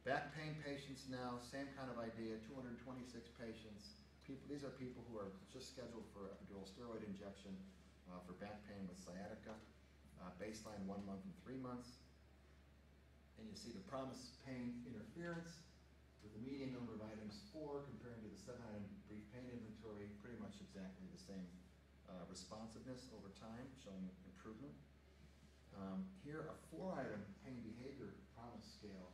Back pain patients now, same kind of idea, 226 patients. These are people who are just scheduled for epidural steroid injection for back pain with sciatica. Baseline 1 month and 3 months. And you see the PROMIS pain interference with the median number of items 4 comparing to the 7-item brief pain inventory, pretty much exactly the same responsiveness over time, showing improvement. Here, a 4-item pain behavior PROMIS scale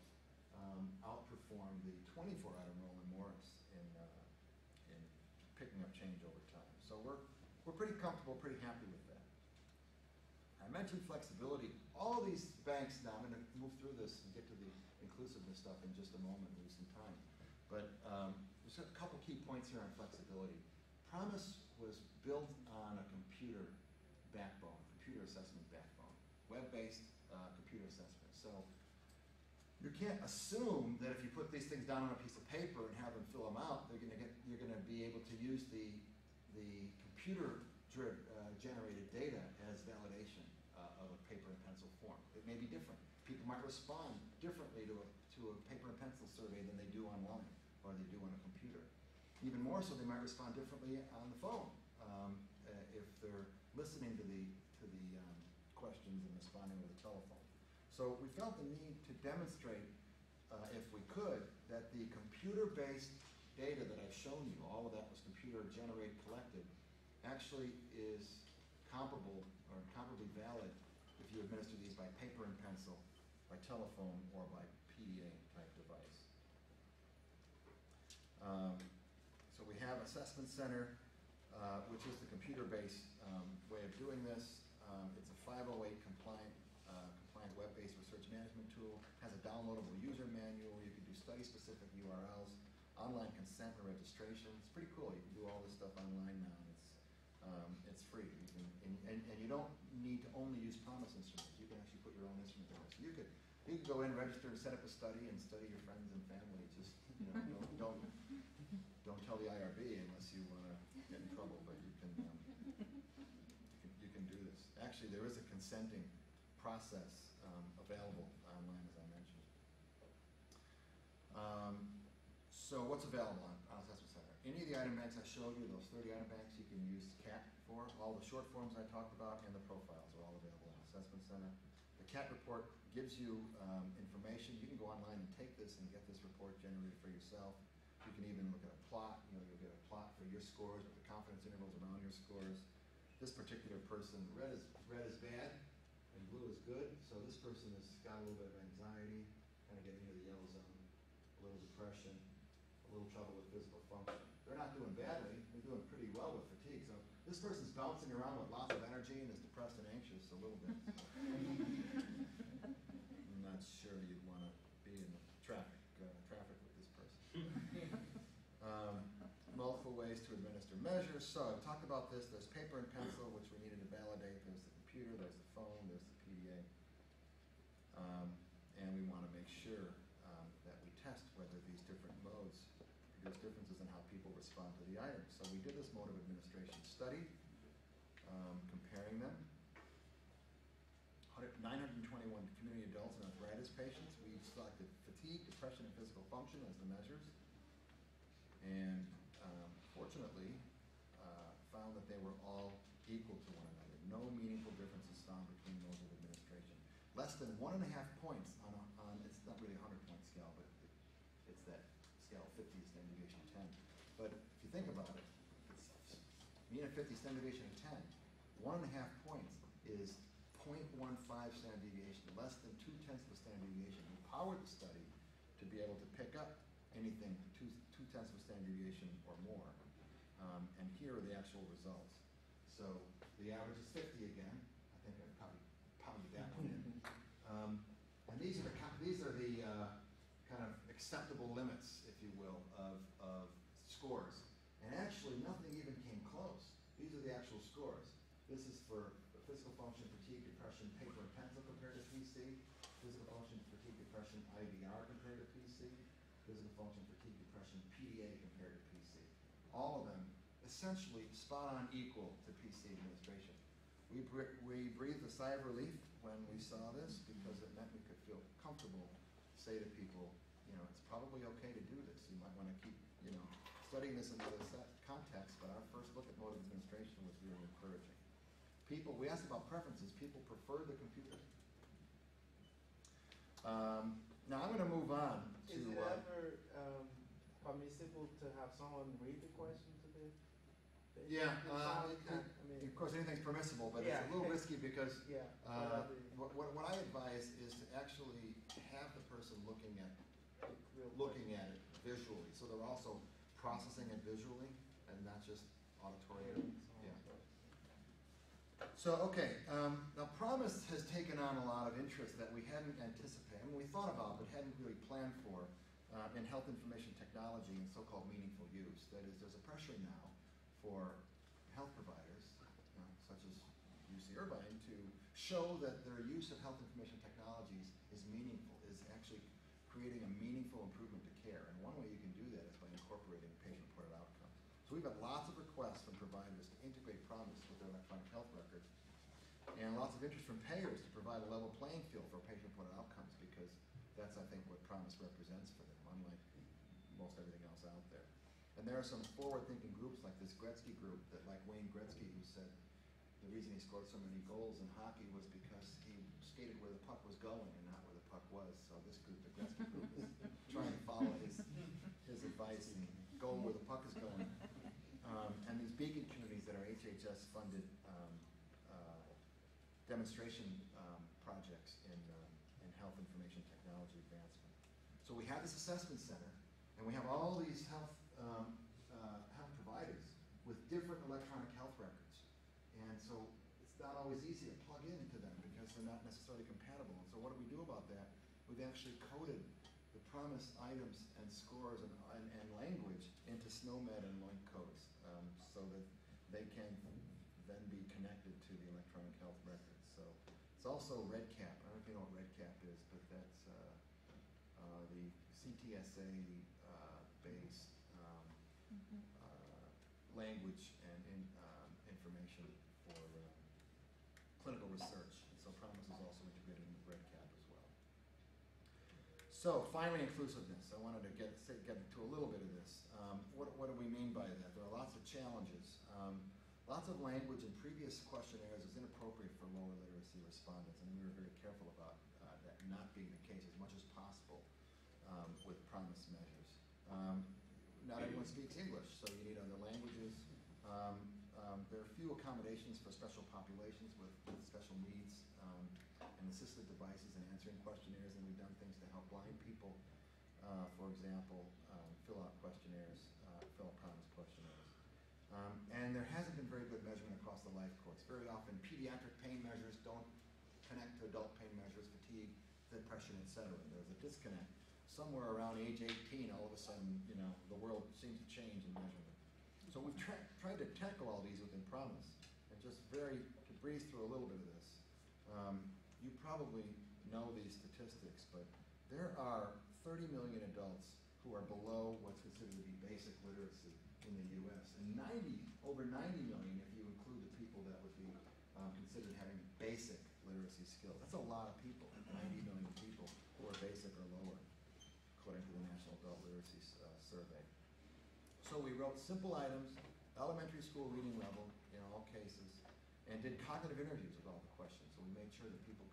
outperformed the 24-item Roland Morris in picking up change over time. So we're pretty comfortable, pretty happy with that. I mentioned flexibility. All of these banks, now I'm going to move through this and get to the inclusiveness stuff in just a moment, lose some time. But there's a couple key points here on flexibility. PROMIS was built on a computer backbone, computer assessment backbone, web-based computer assessment. So you can't assume that if you put these things down on a piece of paper and have them fill them out, you're going to be able to use the computer generated data as validation of a paper and pencil form. It may be different. People might respond differently to a paper and pencil survey than they do online or they do on a computer. Even more so, they might respond differently on the phone if they're listening to the questions and responding with a telephone. So we felt the need to demonstrate, if we could, that the computer-based data that I've shown you, all of that was computer-generated, collected, actually is comparable or comparably valid if you administer these by paper and pencil, by telephone, or by PDA type device. So we have Assessment Center, which is the computer-based way of doing this. It's a 508 compliant web-based research management tool, has a downloadable user manual, you can do study-specific URLs, online consent and registration. It's pretty cool. You can do all this stuff online now. It's free. And you don't need to only use PROMIS instruments. You can actually put your own instrument there. So you could go in, register, and set up a study, and study your friends and family. Just don't tell the IRB unless you want to get in trouble. But you can do this. Actually, there is a consenting process available online, as I mentioned. So what's available on Assessment Center? Any of the item banks I showed you, those 30 item banks, you can use CAT for. All the short forms I talked about and the profiles are all available on Assessment Center. The CAT report gives you information. You can go online and take this and get this report generated for yourself. You can even look at a plot. You'll get a plot for your scores with the confidence intervals around your scores. This particular person, red is bad and blue is good. So this person has got a little bit of anxiety, kind of getting into the yellow zone, a little depression, a little trouble with physical function. They're not doing badly. They're doing pretty well with fatigue. So this person's bouncing around with lots of energy and is depressed and anxious a little bit. I'm not sure you'd want to be in traffic with this person. Multiple ways to administer measures. So I've talked about this. There's paper and pencil, which we needed to validate. There's the computer, there's the phone, there's the PDA. And we want to make sure that we test whether these different modes produce differences in how people respond to the items. So we did this mode of administration study, comparing them. 921 community adults and arthritis patients. We selected fatigue, depression, and physical function as the measures. And fortunately, found that they were all equal to one another. No meaningful differences found between modes of administration. Less than 1.5 points on it's not really a 100-point scale, but it's that scale 50 standard deviation 10. But if you think about it, it's mean of 50 standard deviation of 10. 1.5 points is 0.15 standard deviation, less than 0.2 of a standard deviation. We powered the study to be able to pick up anything 0.2 of a standard deviation or more. And here are the actual results. So the average is 50 again. I think I probably pounded that one in. And these are the kind of acceptable limits, if you will, of scores. And actually, nothing even came close. These are the actual scores. This is for physical function, fatigue, depression, paper and pencil compared to PC. Physical function, fatigue, depression, IVR compared to PC. Physical function, fatigue, depression, PDA compared to PC. All of them essentially spot on equal to PC administration. We breathed a sigh of relief when we saw this because it meant we could feel comfortable to say to people, it's probably okay to do this. You might want to keep, studying this in another context, but our first look at mode of administration was really encouraging. We asked about preferences. People prefer the computer. Now I'm going to move on to... Is it ever permissible to have someone read the question to the... Of course anything's permissible, but it's a little risky because what I advise is to actually have the person looking at it visually. So they're also processing it visually, and and not just auditory. Yeah. So, okay, now PROMIS has taken on a lot of interest that we hadn't anticipated, we thought about but hadn't really planned for in health information technology and so-called meaningful use. That is, there's a pressure now for health providers, such as UC Irvine, to show that their use of health information technologies is meaningful, is actually creating a meaningful improvement to care. And one way you can do that is by incorporating patient-reported outcomes. So we've had lots of requests from providers to integrate PROMIS with their electronic health record, and lots of interest from payers to provide a level playing field for patient-reported outcomes, because that's, I think, what PROMIS represents for them, unlike most everything else out there. And there are some forward-thinking groups like this Gretzky group that, like Wayne Gretzky, who said the reason he scored so many goals in hockey was because he skated where the puck was going and not where the puck was. So this group, the Gretzky group, is trying to follow his advice and go where the puck is going. And these beacon communities that are HHS-funded demonstration projects in health information technology advancement. So we have this assessment center, and we have all these health providers with different electronic health records. And so it's not always easy to plug into them because they're not necessarily compatible. And so what do we do about that? We've actually coded the PROMIS items and scores and language into SNOMED and LOINC codes so that they can then be connected to the electronic health records. So it's also REDCap. I don't know if you know what REDCap is, but that's the CTSA based language and information for clinical research. And so PROMIS is also integrated into REDCap as well. So finally, inclusiveness. I wanted to get to a little bit of this. What do we mean by that? There are lots of challenges. Lots of language in previous questionnaires is inappropriate for lower literacy respondents, and we were very careful about that not being the case as much as possible with PROMIS measures. Not everyone speaks English, so you need other languages. There are few accommodations for special populations with special needs and assistive devices in answering questionnaires, and we've done things to help blind people, for example, fill out questionnaires, fill out PROMIS questionnaires. And there hasn't been very good measurement across the life course. Very often, pediatric pain measures don't connect to adult pain measures, fatigue, depression, etc. There's a disconnect. Somewhere around age 18, all of a sudden, the world seems to change in measurement. So we've tried to tackle all these within PROMIS, and just to breeze through a little bit of this. You probably know these statistics, but there are 30 million adults who are below what's considered to be basic literacy in the U.S., and over 90 million if you include the people that would be considered having basic literacy skills. That's a lot of people, 90 million people who are basic or lower, according to the National Adult Literacy Survey. So we wrote simple items, elementary school reading level in all cases, and did cognitive interviews with all the questions. So we made sure that people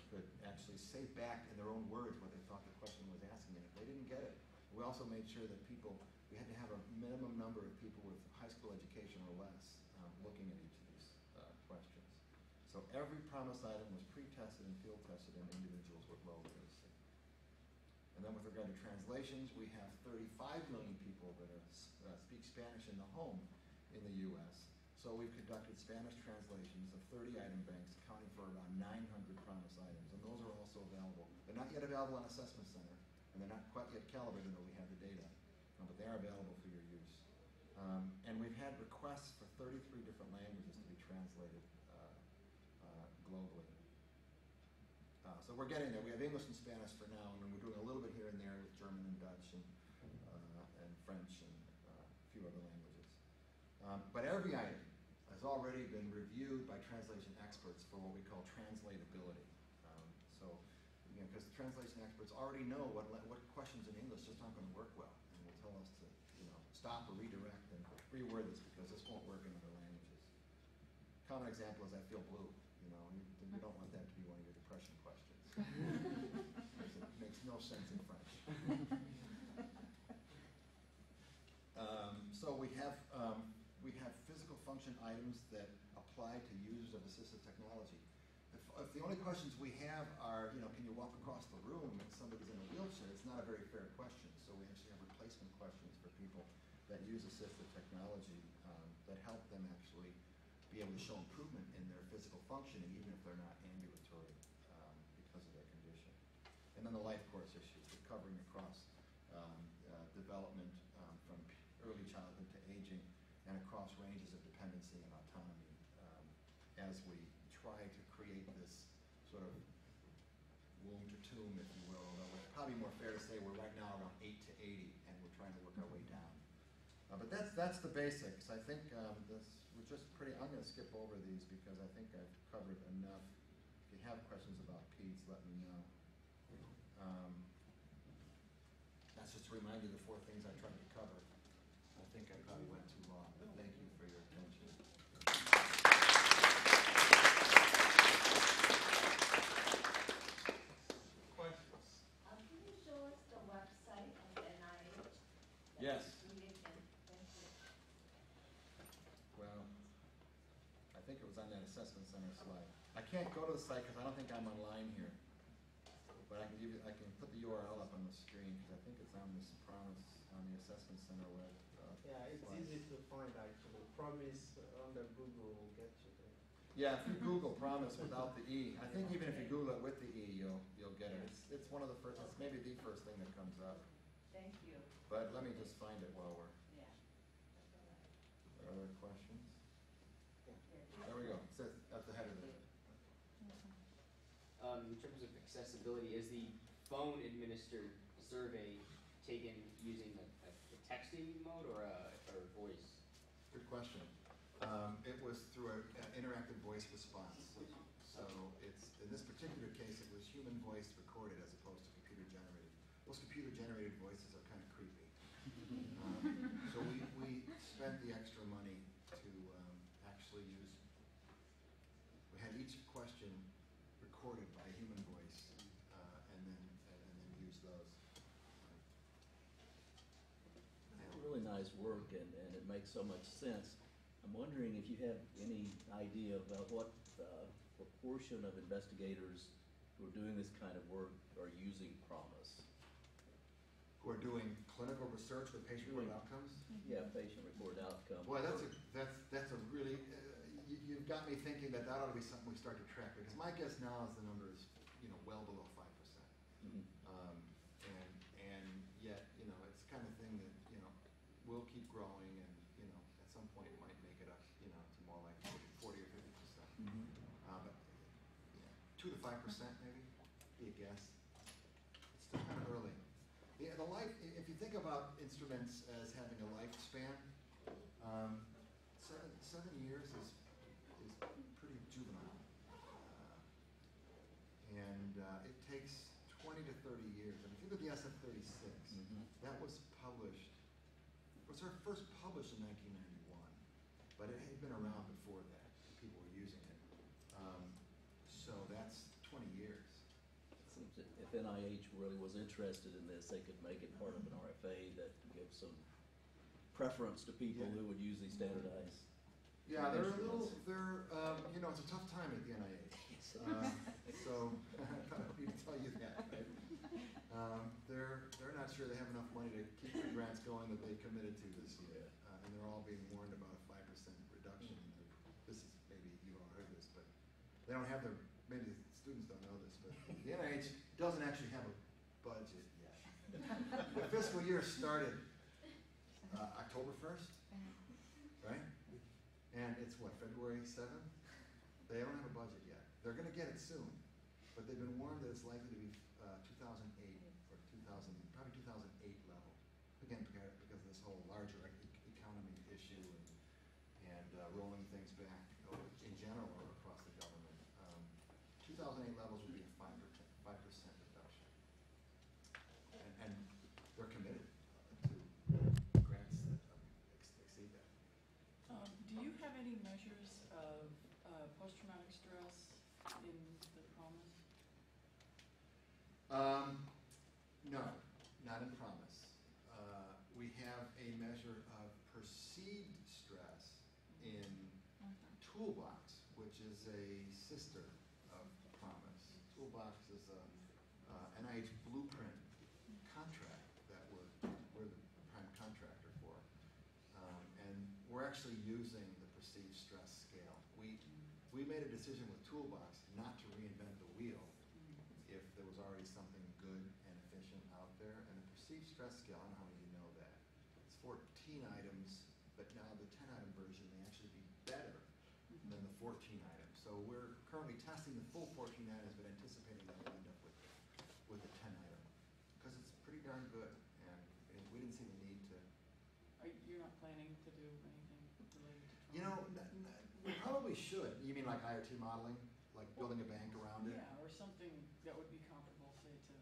could actually say back in their own words what they thought the question was asking, and if they didn't get it, we also made sure that we had to have a minimum number of people with high school education or less looking at each of these questions. So every PROMIS item was pre-tested and field tested in individuals with low literacy. And then with regard to translations, we have 35 million people that speak Spanish in the home in the U.S. So we've conducted Spanish translations of 30 item banks, accounting for around 900 PROMIS items. And those are also available. They're not yet available on Assessment Center, and they're not quite yet calibrated, though we have the data. But they are available for your use. And we've had requests for 33 different languages to be translated globally. So we're getting there. We have English and Spanish for now, and we're doing a little bit here and there with German and Dutch and French and a few other languages. But every item has already been reviewed by translation experts for what we call translatability. Because translation experts already know what questions in English just aren't going to work well, and will tell us to stop or redirect and reword this because this won't work in other languages. Common example is I feel blue. You don't want that to be one of your depression questions. It makes no sense in French. So we have physical function items that apply to users of assistive technology. If the only questions we have are, can you walk across the room when somebody's in a wheelchair, it's not a very fair question. So we actually have replacement questions for people that use assistive technology that help them actually be able to show improvement in their physical functioning, even if they're not ambulatory because of their condition. And then the life course issues, covering across development from early childhood to aging and across ranges of dependency and autonomy as we try to create this sort of womb to tomb, if you will, although it's probably more fair to say we're right now around 8 to 80 and we're trying to work our way down. But that's the basics. I think we're just pretty, I'm going to skip over these because I think I've covered enough. If you have questions about PEDS, let me know. That's just a reminder of the 4 things I tried to cover. I think I probably went too long, but thank you for your attention. Questions? Can you show us the website of NIH? Yes. Thank you. Well, I think it was on that assessment center slide. I can't go to the site because I don't think I'm online here. But I can put the URL up on the screen because I think it's on this PROMIS on the assessment center web. Yeah, it's slide. easy to find actually. PROMIS under Google will get you there. Yeah, if you Google PROMIS without the E, I think even if you Google it with the E, you'll get it. It's one of the first. It's maybe the first thing that comes up. Thank you. But let me just find it while we're. Yeah. Are there questions? There we go. It says at the head of it. In terms of accessibility, is the phone administered survey taken using a texting mode or voice? Good question. It was through an interactive voice response. So it's, in this particular case, it was human voice recorded as opposed to computer generated. Those computer generated voices are kind of creepy. So we spent the extra money to actually use, we had each question recorded by a human voice and then use those. Really nice work, and it makes so much sense. I'm wondering if you have any idea about what proportion of investigators who are doing this kind of work are using PROMIS. Who are doing clinical research with patient-reported outcomes? Yeah, patient-reported outcome. Boy, that's a really, you've got me thinking that ought to be something we start to track, because my guess now is the number is, well below 5%. Mhm. And yet, it's the kind of thing that, will keep growing and, at some point it might make it up, to more like 40 or 50%. Mhm. But, 2 to 5% maybe, be a guess. It's still kind of early. The life, if you think about instruments as having a lifespan, 7 years is pretty juvenile. And it takes 20 to 30 years. And if you look at the SF-36, Mhm. that was published, it was first published in 1991, but it had been around before that. People were using it. So that's 20 years. It seems that if NIH really was interested in this, they could make it part of an RFA that gives some preference to people Yeah. who would use these standardized. Yeah, they're a little, instruments. it's a tough time at the NIH. So, I don't need to tell you that, right? They're not sure they have enough money to keep the grants going that they committed to this year. And they're all being warned about a 5% reduction. This is, maybe you all heard this, but they don't have maybe the students don't know this, but the NIH doesn't actually have a budget yet. The fiscal year started October 1st, right? And it's what, February 7th? They don't have a budget yet. They're going to get it soon, but they've been warned that it's likely to be 2008 or probably 2008 level. Again, because of this whole larger economy issue and rolling things back in general or across the government. 2008 levels would be a 5% reduction, and they're committed to grants that exceed that. Do you have any measures of post-traumatic stress in the PROMIS? No, not in PROMIS. We have a measure of perceived stress in Toolbox, which is a sister of PROMIS. Toolbox is a NIH blueprint contract that we're the prime contractor for. we're actually using the perceived stress scale. We made a decision with Toolbox not to reinvent the wheel if there was already something good and efficient out there. And the perceived stress scale, I don't know how many of you know that. It's 14 items, but now the 10-item version may actually be better than the 14 items. So we're currently testing the full 14 items, but anticipating that we'll end up with the 10 item. Because it's pretty darn good, and we didn't see the need to. You're not planning to do anything related to trauma? You know, we probably should. You mean like IoT modeling? Like building a bank around it? Yeah, or something that would be comparable, say, to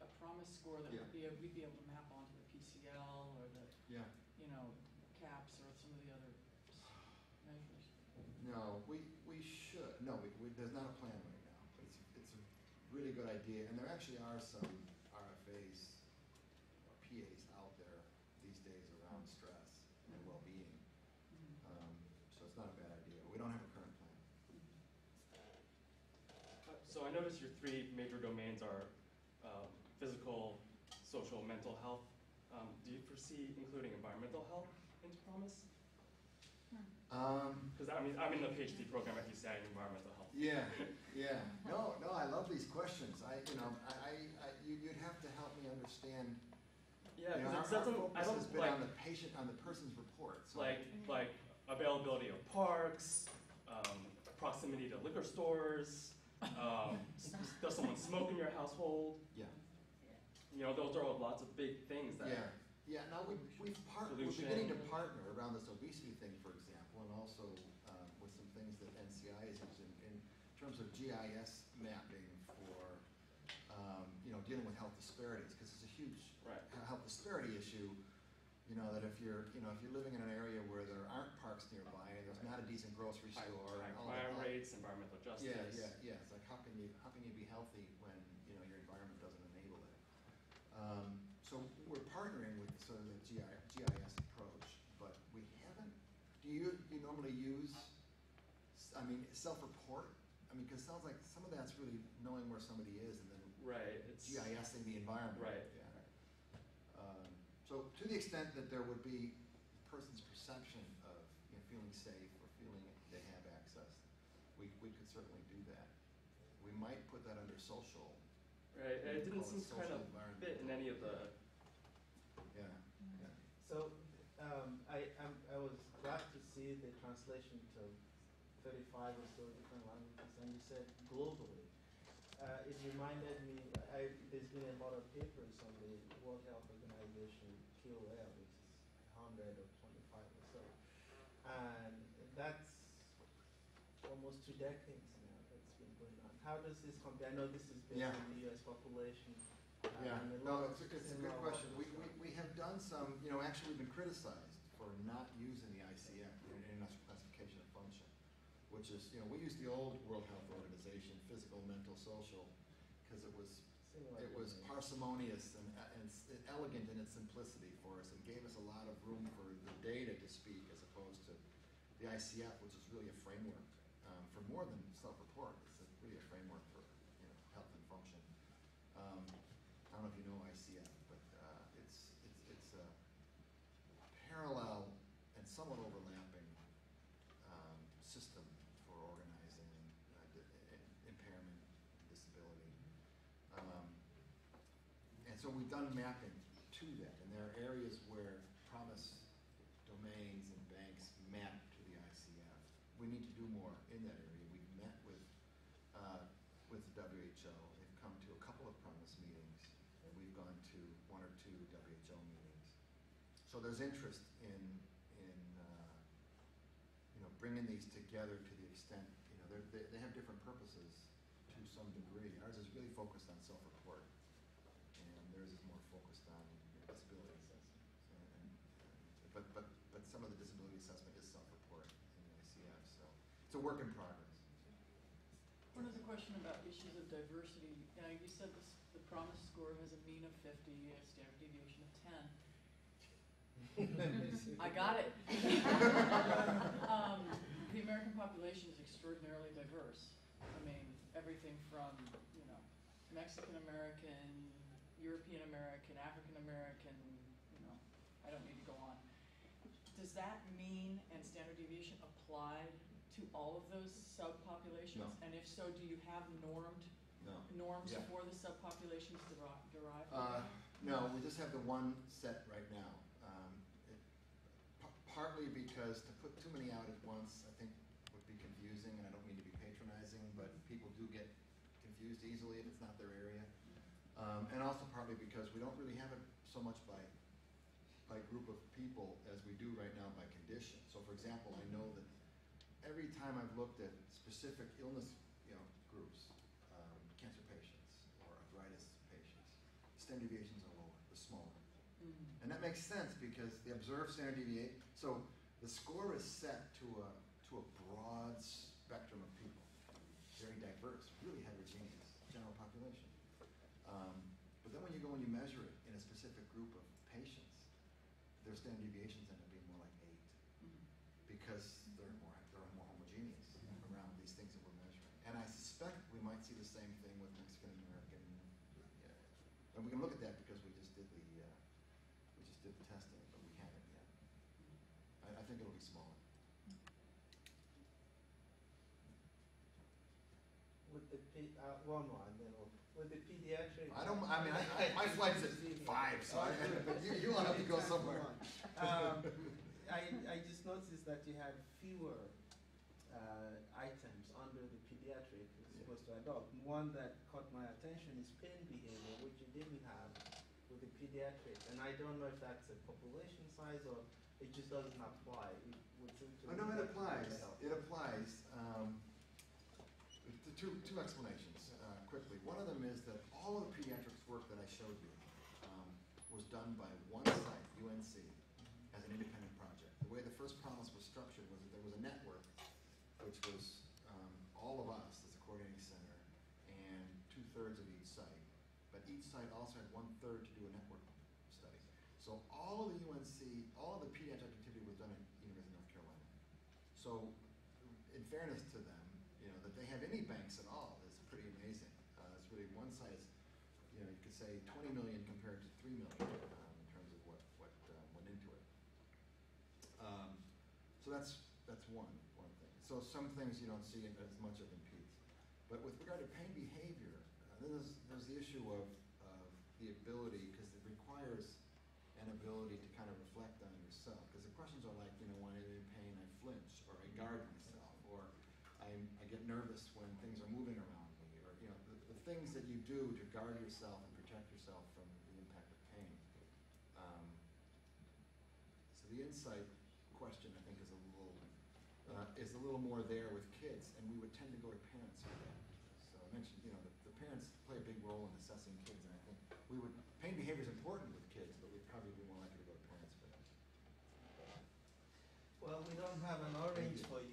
a PROMIS score that Yeah. we'd be able to map onto the PCL or the, Yeah. CAPS or some of the other measures. No, we should. No, there's not a plan right now. But it's a really good idea. And there actually are some RFAs or PAs out there these days around stress and well-being. So it's not a bad idea. We don't have a current plan. So I noticed your three major domains are physical, social, mental health. Do you foresee including environmental health into PROMIS? Because I'm in the PhD program at UCI in environmental health. Yeah. No, I love these questions. You'd have to help me understand. Yeah, Our because it doesn't. focus I don't has been like on the patient, on the person's report. So like availability of parks, proximity to liquor stores. Does someone smoke in your household? Yeah. Those are lots of big things that. Yeah. Now we're beginning to partner around this obesity thing, for example, and also with some things that NCI is using in terms of GIS mapping for dealing with health disparities, because it's a huge health disparity issue. That if you're living in an area where there aren't parks nearby and there's not a decent grocery store High and all crime that. rates, environmental justice. Yeah. It's like how can you be healthy when your environment doesn't enable it? So we're partnering with sort of the GIS approach, but we haven't. Do you normally use? Self-report. Because it sounds like some of that's really knowing where somebody is and then It's GISing the environment. Right. Yeah. So to the extent that there would be a person's perception of feeling safe or feeling they have access, we could certainly do that. We might put that under social. Right. It didn't Call it seem to kind social of environment. fit in any of the. Yeah. So I was glad to see the translation to 35 or so different languages, and you said globally. It reminded me, there's been a lot of papers on the World Health Organization, QOL, which is 100 or 25 or so. And that's almost 2 decades now that's been going on. How does this compare? I know this is based on the US population. It's a good question. We have done some, actually we've been criticized for not using the ICF, the International Classification of Function, which is, we used the old World Health Organization, physical, mental, social, because it was parsimonious and elegant in its simplicity for us. It gave us a lot of room for the data to speak as opposed to the ICF, which is really a framework for more than self-report. It's really a framework for health and function. I don't know if you know ICF, but it's a parallel and somewhat overlapping system for organizing impairment and disability. And so we've done mapping to that, and there are areas where PROMIS domains and banks map to the ICF. We need to do more in that area. We've met with the WHO. They've come to a couple of PROMIS meetings, and we've gone to 1 or 2 WHO meetings. So there's interest in bringing these together to the extent, they have different purposes to some degree. Ours is really focused on self-report, and theirs is more focused on disability assessment. But some of the disability assessment is self-report in the ICF, so it's a work in progress. One other question about issues of diversity. You said the PROMIS score has a mean of 50, a standard deviation of 10. I got it. The American population is extraordinarily diverse. Everything from, Mexican American, European American, African American, I don't need to go on. does that mean, and standard deviation apply to all of those subpopulations? No. And if so, do you have No. norms Yeah. for the subpopulations derived from that? No, we just have the one set right now. Partly because to put too many out at once, I think would be confusing, and I don't mean to be patronizing, but people do get confused easily if it's not their area. And also partly because we don't really have it so much by group of people as we do right now by condition. So for example, I know that every time I've looked at specific illness, groups, cancer patients or arthritis patients, standard deviations are lower, the smaller. And that makes sense because the observed standard deviation, so the score is set to a broad spectrum of people, very diverse, really heterogeneous, general population. But then when you go and you measure it in a specific group of patients, their standard deviations end up being more like 8 because they're more homogeneous around these things that we're measuring. And I suspect we might see the same thing with Mexican American, and we can look at that because we just did the testing, but we haven't yet. I think it'll be smaller. With the one more, and then with the pediatric. My flight's at 5, so you want to go somewhere. I just noticed that you had fewer items under the pediatric as opposed to adult. One that caught my attention is pain behavior, which you didn't have with the pediatric, and I don't know if that's a population size or it just doesn't apply. It would seem to No, me it that applies. would help. It applies. Two explanations quickly. One of them is that all of the pediatrics work that I showed you was done by one site, UNC, as an independent project. The way the first PROMIS was structured was that there was a network, which was all of us as a coordinating center, and 2/3 of each site. But each site also had 1/3 to do a network study. So all of the UNC, all of the pediatric activity was done at University of North Carolina. So in fairness to them, that they have any banks at all is pretty amazing. It's really one site is, you could say 20 million compared to 3 million in terms of what went into it. So that's one thing. So some things you don't see as much of in peds. But with regard to pain behavior, there's the issue of the ability, because it requires an ability to kind of reflect on yourself. Because the questions are like, when I'm in pain, I flinch, or I guard myself, or I get nervous when things are moving around me, or the things that you do to guard yourself and protect yourself from the impact of pain. So the insight question, I think, is a little more there with kids, and we would tend to go to parents for that. So I mentioned, the parents play a big role in assessing kids, and I think pain behavior is important with kids, but we'd probably be more likely to go to parents for that. Well, we don't have an orange for